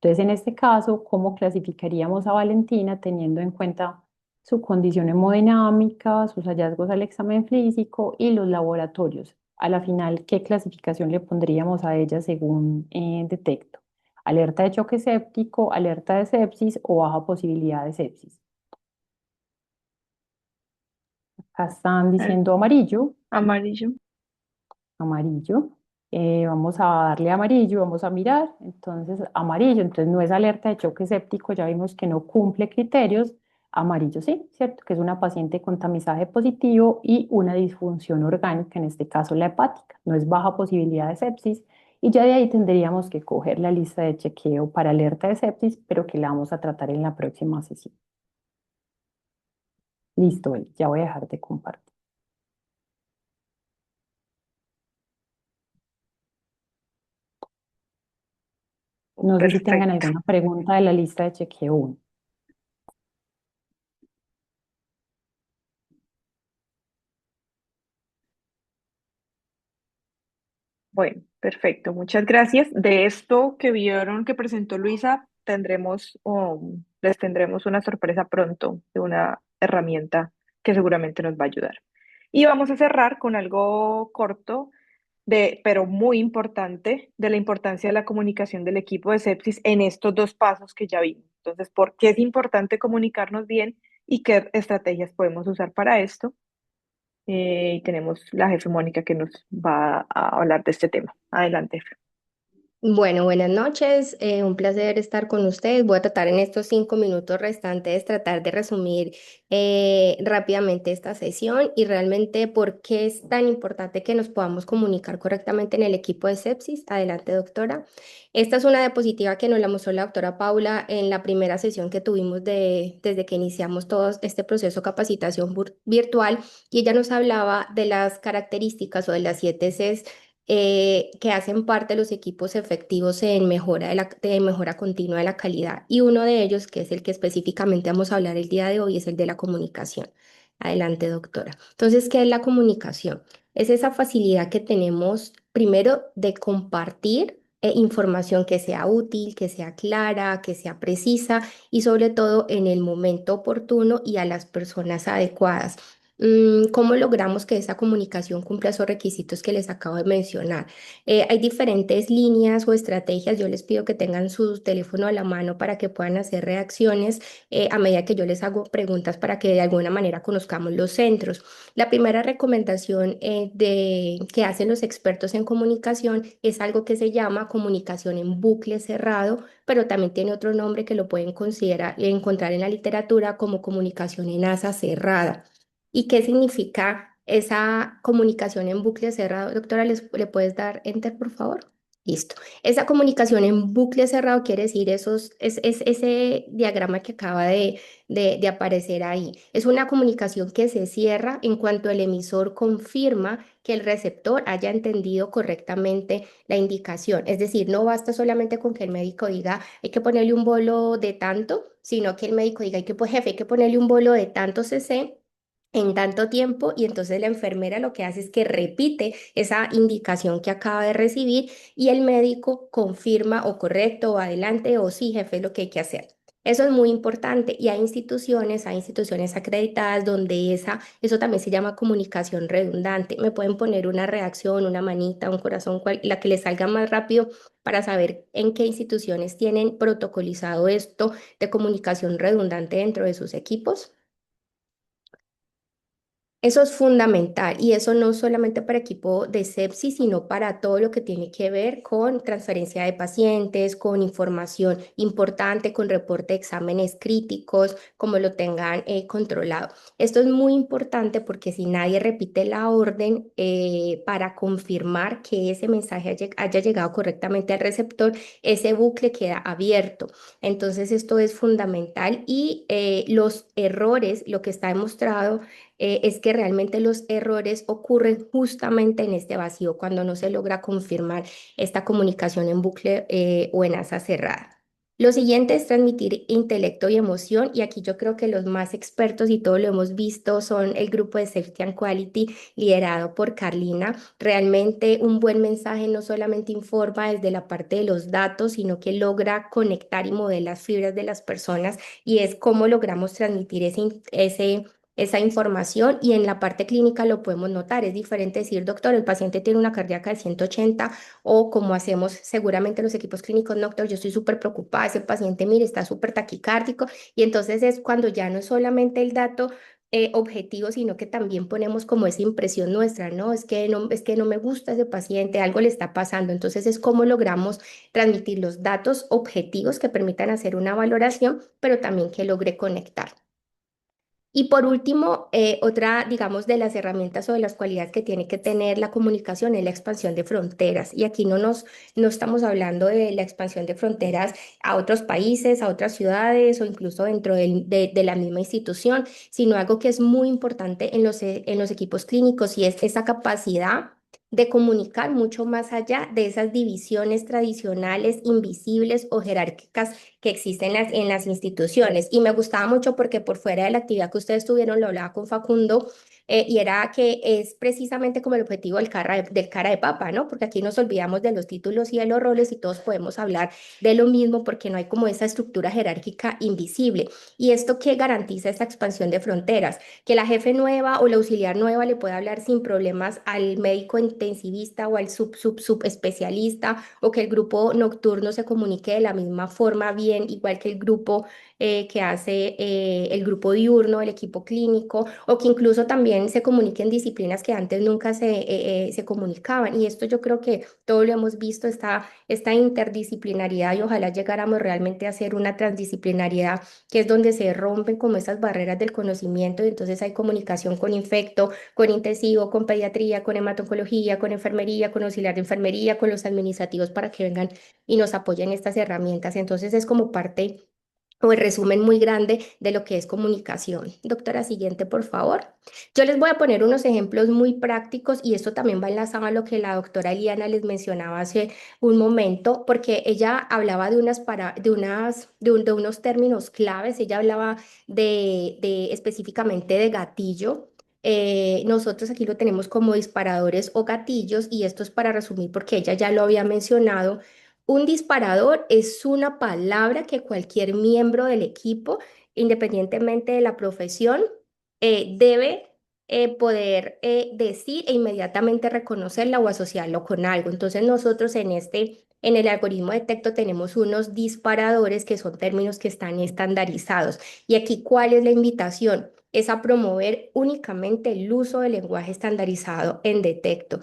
Entonces, en este caso, ¿cómo clasificaríamos a Valentina teniendo en cuenta su condición hemodinámica, sus hallazgos al examen físico y los laboratorios? A la final, ¿qué clasificación le pondríamos a ella según detecto? ¿Alerta de choque séptico, alerta de sepsis o baja posibilidad de sepsis? Acá están
Eh,
diciendo amarillo.
Amarillo.
Amarillo. Vamos a darle amarillo, vamos a mirar. Entonces, amarillo, entonces no es alerta de choque séptico, ya vimos que no cumple criterios. Amarillo sí, ¿cierto? Que es una paciente con tamizaje positivo y una disfunción orgánica, en este caso la hepática. No es baja posibilidad de sepsis. Y ya de ahí tendríamos que coger la lista de chequeo para alerta de sepsis, pero que la vamos a tratar en la próxima sesión. Listo, Eli, ya voy a dejar de compartir. No sé si tengan
Perfecto.
alguna pregunta de la lista de chequeo 1.
Bueno, perfecto. Muchas gracias. De esto que vieron que presentó Luisa, les tendremos una sorpresa pronto de una herramienta que seguramente nos va a ayudar. Y vamos a cerrar con algo corto pero muy importante, de la importancia de la comunicación del equipo de sepsis en estos dos pasos que ya vimos. Entonces, ¿por qué es importante comunicarnos bien y qué estrategias podemos usar para esto? Y tenemos la jefe Mónica que nos va a hablar de este tema. Adelante, jefe.
Bueno, buenas noches, un placer estar con ustedes. Voy a tratar en estos 5 minutos restantes, tratar de resumir rápidamente esta sesión y realmente por qué es tan importante que nos podamos comunicar correctamente en el equipo de sepsis. Adelante, doctora. Esta es una diapositiva que nos la mostró la doctora Paula en la primera sesión que tuvimos desde que iniciamos todo este proceso de capacitación virtual y ella nos hablaba de las características o de las 7 Cs que hacen parte de los equipos efectivos en mejora de mejora continua de la calidad. Y uno de ellos, que es el que específicamente vamos a hablar el día de hoy, es el de la comunicación. Adelante, doctora. Entonces, ¿qué es la comunicación? Es esa facilidad que tenemos, primero, de compartir información que sea útil, que sea clara, que sea precisa y sobre todo en el momento oportuno y a las personas adecuadas. ¿Cómo logramos que esa comunicación cumpla esos requisitos que les acabo de mencionar? Hay diferentes líneas o estrategias. Yo les pido que tengan su teléfono a la mano para que puedan hacer reacciones a medida que yo les hago preguntas para que de alguna manera conozcamos los centros. La primera recomendación que hacen los expertos en comunicación es algo que se llama comunicación en bucle cerrado, pero también tiene otro nombre que lo pueden encontrar en la literatura como comunicación en asa cerrada. ¿Y qué significa esa comunicación en bucle cerrado? Doctora, ¿le puedes dar enter, por favor? Listo. Esa comunicación en bucle cerrado quiere decir ese diagrama que acaba de aparecer ahí. Es una comunicación que se cierra en cuanto el emisor confirma que el receptor haya entendido correctamente la indicación. Es decir, no basta solamente con que el médico diga hay que ponerle un bolo de tanto, sino que el médico diga jefe, hay que ponerle un bolo de tanto cc en tanto tiempo y entonces la enfermera lo que hace es que repite esa indicación que acaba de recibir y el médico confirma o correcto o adelante o sí, jefe, es lo que hay que hacer. Eso es muy importante y hay instituciones acreditadas donde eso también se llama comunicación redundante. Me pueden poner una reacción, una manita, un corazón, la que les salga más rápido para saber en qué instituciones tienen protocolizado esto de comunicación redundante dentro de sus equipos. Eso es fundamental y eso no solamente para equipo de sepsis, sino para todo lo que tiene que ver con transferencia de pacientes, con información importante, con reporte de exámenes críticos, como lo tengan controlado. Esto es muy importante porque si nadie repite la orden para confirmar que ese mensaje haya llegado correctamente al receptor, ese bucle queda abierto. Entonces esto es fundamental y los errores, lo que está demostrado es que realmente los errores ocurren justamente en este vacío, cuando no se logra confirmar esta comunicación en bucle o en asa cerrada. Lo siguiente es transmitir intelecto y emoción, y aquí yo creo que los más expertos, y todos lo hemos visto, son el grupo de Safety and Quality liderado por Carlina. Realmente un buen mensaje no solamente informa desde la parte de los datos, sino que logra conectar y mover las fibras de las personas, y es cómo logramos transmitir esa información, y en la parte clínica lo podemos notar. Es diferente decir, doctor, el paciente tiene una cardíaca de 180, o como hacemos seguramente los equipos clínicos, no, doctor, yo estoy súper preocupada, ese paciente, mire, está súper taquicárdico, y entonces es cuando ya no es solamente el dato objetivo, sino que también ponemos como esa impresión nuestra, ¿no? Es que no me gusta ese paciente, algo le está pasando. Entonces es cómo logramos transmitir los datos objetivos que permitan hacer una valoración, pero también que logre conectar. Y por último, otra, digamos, de las herramientas o de las cualidades que tiene que tener la comunicación es la expansión de fronteras. Y aquí no estamos hablando de la expansión de fronteras a otros países, a otras ciudades o incluso dentro de la misma institución, sino algo que es muy importante en los equipos clínicos, y es esa capacidad de comunicar mucho más allá de esas divisiones tradicionales, invisibles o jerárquicas que existen en las instituciones. Y me gustaba mucho porque por fuera de la actividad que ustedes tuvieron, lo hablaba con Facundo, y era que es precisamente como el objetivo del cara de papa, ¿no? Porque aquí nos olvidamos de los títulos y de los roles y todos podemos hablar de lo mismo porque no hay como esa estructura jerárquica invisible. ¿Y esto qué garantiza esta expansión de fronteras? Que la jefe nueva o la auxiliar nueva le pueda hablar sin problemas al médico intensivista o al subespecialista, o que el grupo nocturno se comunique de la misma forma bien, igual que el grupo que hace el grupo diurno, el equipo clínico, o que incluso también se comuniquen disciplinas que antes nunca se comunicaban. Y esto yo creo que todo lo hemos visto, esta interdisciplinariedad, y ojalá llegáramos realmente a hacer una transdisciplinariedad, que es donde se rompen como esas barreras del conocimiento, y entonces hay comunicación con infecto, con intensivo, con pediatría, con hematoncología, con enfermería, con auxiliar de enfermería, con los administrativos, para que vengan y nos apoyen estas herramientas. Entonces es como parte o el resumen muy grande de lo que es comunicación. Doctora, siguiente, por favor. Yo les voy a poner unos ejemplos muy prácticos, y esto también va enlazado a lo que la doctora Eliana les mencionaba hace un momento, porque ella hablaba de unos términos claves. Ella hablaba específicamente de gatillo. Nosotros aquí lo tenemos como disparadores o gatillos, y esto es para resumir porque ella ya lo había mencionado. Un disparador es una palabra que cualquier miembro del equipo, independientemente de la profesión, debe poder decir e inmediatamente reconocerla o asociarlo con algo. Entonces nosotros en el algoritmo de texto tenemos unos disparadores que son términos que están estandarizados. Y aquí, ¿cuál es la invitación? Es a promover únicamente el uso del lenguaje estandarizado en detecto.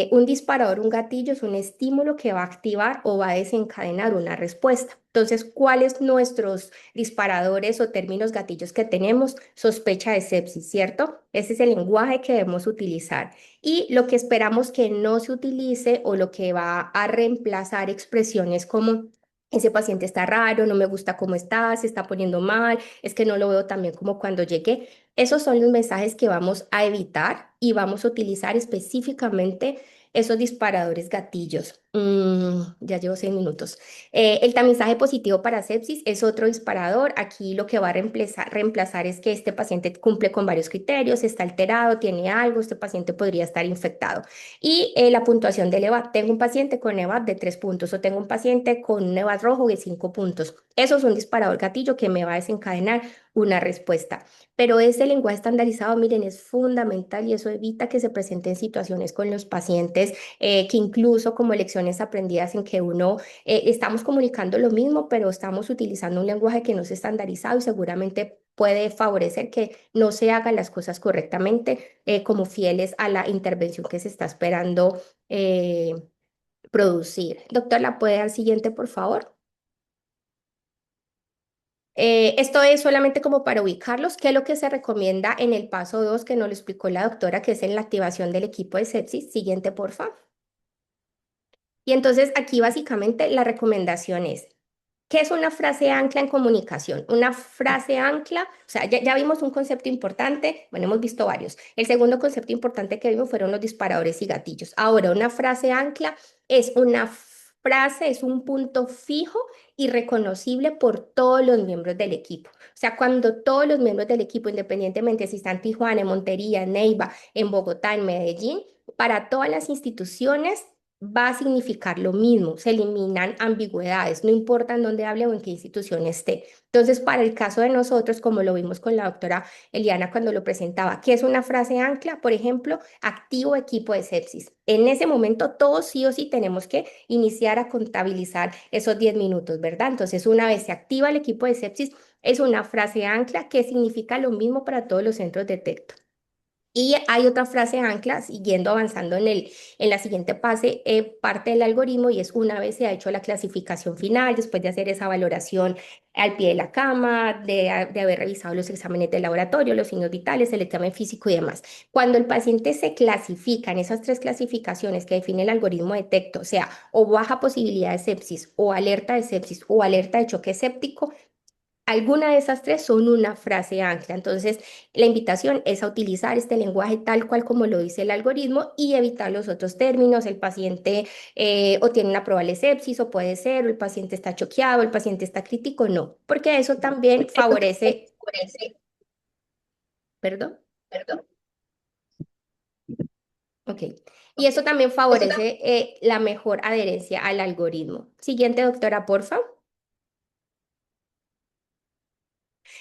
Un disparador, un gatillo, es un estímulo que va a activar o va a desencadenar una respuesta. Entonces, ¿cuáles nuestros disparadores o términos gatillos que tenemos? Sospecha de sepsis, ¿cierto? Ese es el lenguaje que debemos utilizar. Y lo que esperamos que no se utilice, o lo que va a reemplazar expresiones como: ese paciente está raro, no me gusta cómo está, se está poniendo mal, es que no lo veo tan bien como cuando llegué. Esos son los mensajes que vamos a evitar, y vamos a utilizar específicamente esos disparadores gatillos. Ya llevo 6 minutos. El tamizaje positivo para sepsis es otro disparador. Aquí lo que va a reemplazar es que este paciente cumple con varios criterios, está alterado, tiene algo, este paciente podría estar infectado. Y la puntuación del EVAD. Tengo un paciente con EVAD de 3 puntos o tengo un paciente con un EVAD rojo de 5 puntos. Eso es un disparador gatillo que me va a desencadenar una respuesta. Pero ese lenguaje estandarizado, miren, es fundamental y eso evita que se presenten situaciones con los pacientes que incluso como lecciones aprendidas en que uno estamos comunicando lo mismo, pero estamos utilizando un lenguaje que no es estandarizado y seguramente puede favorecer que no se hagan las cosas correctamente como fieles a la intervención que se está esperando producir. Doctor, ¿la puede dar siguiente, por favor? Esto es solamente como para ubicarlos, qué es lo que se recomienda en el paso 2 que nos lo explicó la doctora, que es en la activación del equipo de sepsis. Siguiente, por favor. Y entonces aquí básicamente la recomendación es, ¿qué es una frase ancla en comunicación? Una frase ancla, o sea, ya vimos un concepto importante, bueno, hemos visto varios. El segundo concepto importante que vimos fueron los disparadores y gatillos. Ahora, una frase ancla es una frase, es un punto fijo y reconocible por todos los miembros del equipo. O sea, cuando todos los miembros del equipo, independientemente si están en Tijuana, en Montería, en Neiva, en Bogotá, en Medellín, para todas las instituciones va a significar lo mismo, se eliminan ambigüedades, no importa en dónde hable o en qué institución esté. Entonces, para el caso de nosotros, como lo vimos con la doctora Eliana cuando lo presentaba, ¿qué es una frase ancla? Por ejemplo, activo equipo de sepsis. En ese momento, todos sí o sí tenemos que iniciar a contabilizar esos 10 minutos, ¿verdad? Entonces, una vez se activa el equipo de sepsis, es una frase ancla que significa lo mismo para todos los centros de texto. Y hay otra frase ancla, siguiendo avanzando en la siguiente parte del algoritmo, y es una vez se ha hecho la clasificación final, después de hacer esa valoración al pie de la cama, de haber revisado los exámenes de laboratorio, los signos vitales, el examen físico y demás. Cuando el paciente se clasifica en esas 3 clasificaciones que define el algoritmo de TECTO, o sea, o baja posibilidad de sepsis, o alerta de sepsis, o alerta de choque séptico, alguna de esas 3 son una frase ancla. Entonces, la invitación es a utilizar este lenguaje tal cual como lo dice el algoritmo y evitar los otros términos. El paciente o tiene una probable sepsis o puede ser, o el paciente está choqueado, el paciente está crítico, no, porque eso también favorece, perdón, ok, y eso también favorece la mejor adherencia al algoritmo. Siguiente, doctora, porfa.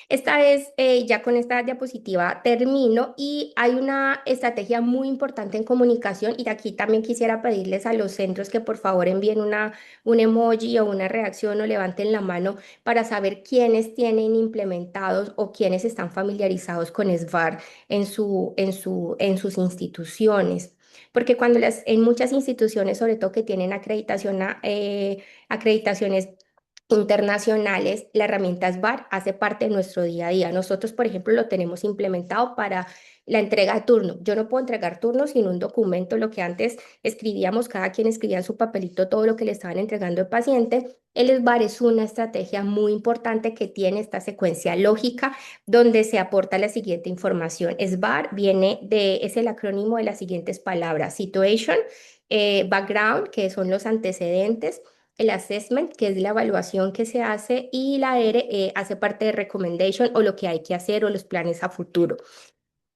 Esta vez, ya con esta diapositiva termino y hay una estrategia muy importante en comunicación y aquí también quisiera pedirles a los centros que por favor envíen un emoji o una reacción o levanten la mano para saber quiénes tienen implementados o quiénes están familiarizados con SBAR en sus instituciones. Porque en muchas instituciones, sobre todo que tienen acreditaciones internacionales, la herramienta SBAR hace parte de nuestro día a día. Nosotros, por ejemplo, lo tenemos implementado para la entrega de turno. Yo no puedo entregar turno sin un documento, lo que antes escribíamos, cada quien escribía en su papelito todo lo que le estaban entregando al paciente. El SBAR es una estrategia muy importante que tiene esta secuencia lógica donde se aporta la siguiente información. SBAR es el acrónimo de las siguientes palabras: situation, background, que son los antecedentes, el assessment, que es la evaluación que se hace, y la R hace parte de recommendation o lo que hay que hacer o los planes a futuro.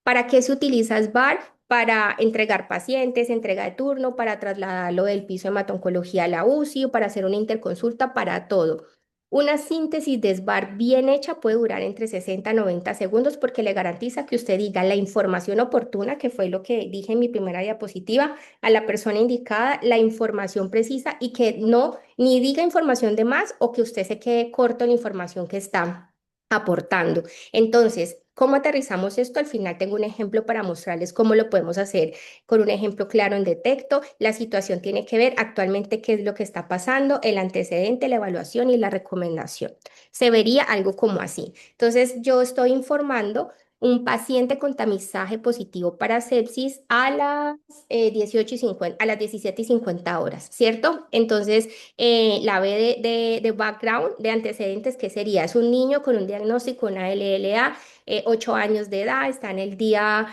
¿Para qué se utiliza SBAR? Para entregar pacientes, entrega de turno, para trasladarlo del piso de hematoncología a la UCI o para hacer una interconsulta, para todo. Una síntesis de SBAR bien hecha puede durar entre 60 a 90 segundos porque le garantiza que usted diga la información oportuna, que fue lo que dije en mi primera diapositiva, a la persona indicada, la información precisa y que no ni diga información de más o que usted se quede corto en la información que está aportando. Entonces, ¿cómo aterrizamos esto? Al final tengo un ejemplo para mostrarles cómo lo podemos hacer con un ejemplo claro en Detecto. La situación tiene que ver actualmente qué es lo que está pasando, el antecedente, la evaluación y la recomendación. Se vería algo como así. Entonces, yo estoy informando un paciente con tamizaje positivo para sepsis a las 18:50, a las 17:50 horas, ¿cierto? Entonces, la B de background, de antecedentes, ¿qué sería? Es un niño con un diagnóstico, una LLA, 8 años de edad, está en el día,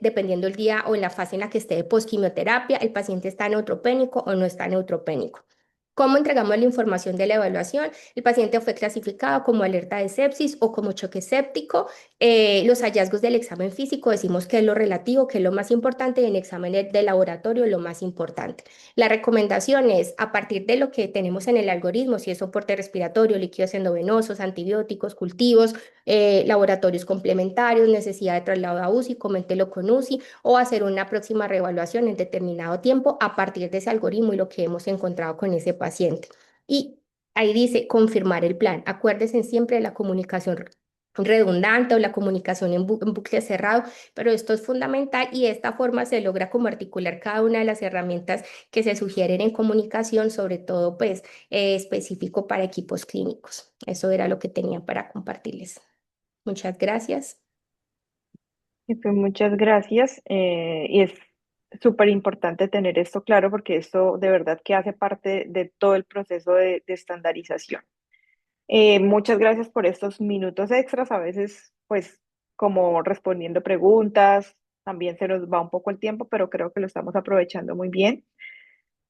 dependiendo el día o en la fase en la que esté de posquimioterapia, el paciente está neutropénico o no está neutropénico. ¿Cómo entregamos la información de la evaluación? El paciente fue clasificado como alerta de sepsis o como choque séptico. Los hallazgos del examen físico decimos que es lo relativo, que es lo más importante, y en examen de laboratorio lo más importante. La recomendación es, a partir de lo que tenemos en el algoritmo, si es soporte respiratorio, líquidos endovenosos, antibióticos, cultivos, laboratorios complementarios, necesidad de traslado a UCI, coméntelo con UCI, o hacer una próxima reevaluación en determinado tiempo a partir de ese algoritmo y lo que hemos encontrado con ese paciente. Y ahí dice confirmar el plan. Acuérdense siempre de la comunicación redundante o la comunicación en bucle cerrado, pero esto es fundamental y de esta forma se logra como articular cada una de las herramientas que se sugieren en comunicación, sobre todo pues específico para equipos clínicos. Eso era lo que tenía para compartirles. Muchas gracias.
Y pues muchas gracias. Y es súper importante tener esto claro porque esto de verdad que hace parte de todo el proceso de estandarización. Muchas gracias por estos minutos extras. A veces, pues, como respondiendo preguntas, también se nos va un poco el tiempo, pero creo que lo estamos aprovechando muy bien.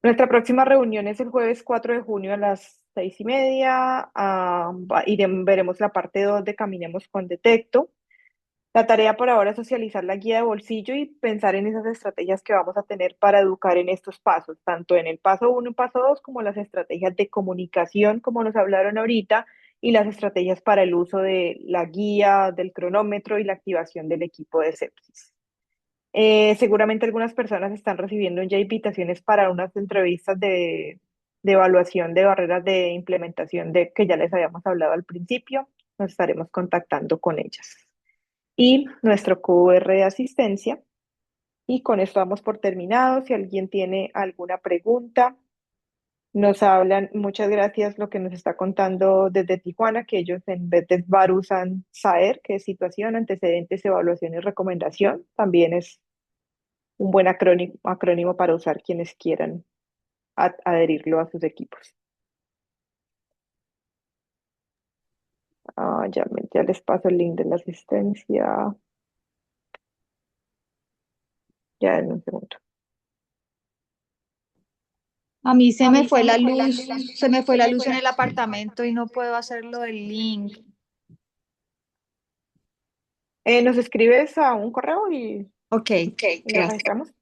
Nuestra próxima reunión es el jueves 4 de junio a las 6:30. Veremos la parte 2 de Caminemos con Detecto. La tarea por ahora es socializar la guía de bolsillo y pensar en esas estrategias que vamos a tener para educar en estos pasos, tanto en el paso 1 y paso 2, como las estrategias de comunicación, como nos hablaron ahorita, y las estrategias para el uso de la guía, del cronómetro y la activación del equipo de sepsis. Seguramente algunas personas están recibiendo ya invitaciones para unas entrevistas de evaluación de barreras de implementación de que ya les habíamos hablado al principio. Nos estaremos contactando con ellas y nuestro QR de asistencia. Y con esto damos por terminado. Si alguien tiene alguna pregunta, nos hablan. Muchas gracias lo que nos está contando desde Tijuana, que ellos en vez de SBAR usan SAER, que es situación, antecedentes, evaluación y recomendación. También es un buen acrónimo para usar quienes quieran adherirlo a sus equipos. Ya les paso el link de la asistencia. Ya en un segundo.
A mí se me fue la luz, se me fue la luz en el apartamento y no puedo hacerlo del link.
Nos escribes a un correo y
Ok,
lo
gracias.
registramos.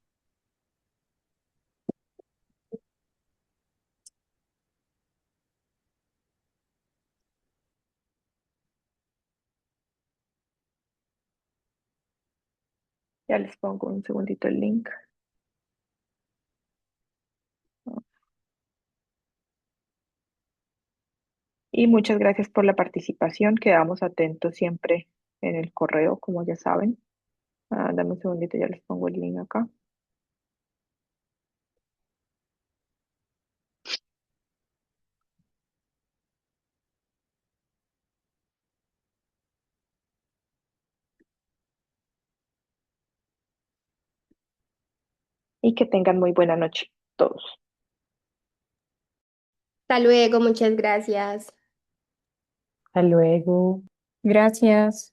Ya les pongo un segundito el link. Y muchas gracias por la participación. Quedamos atentos siempre en el correo, como ya saben. Dame un segundito, ya les pongo el link acá. Y que tengan muy buena noche todos.
Hasta luego, muchas gracias.
Hasta luego. Gracias.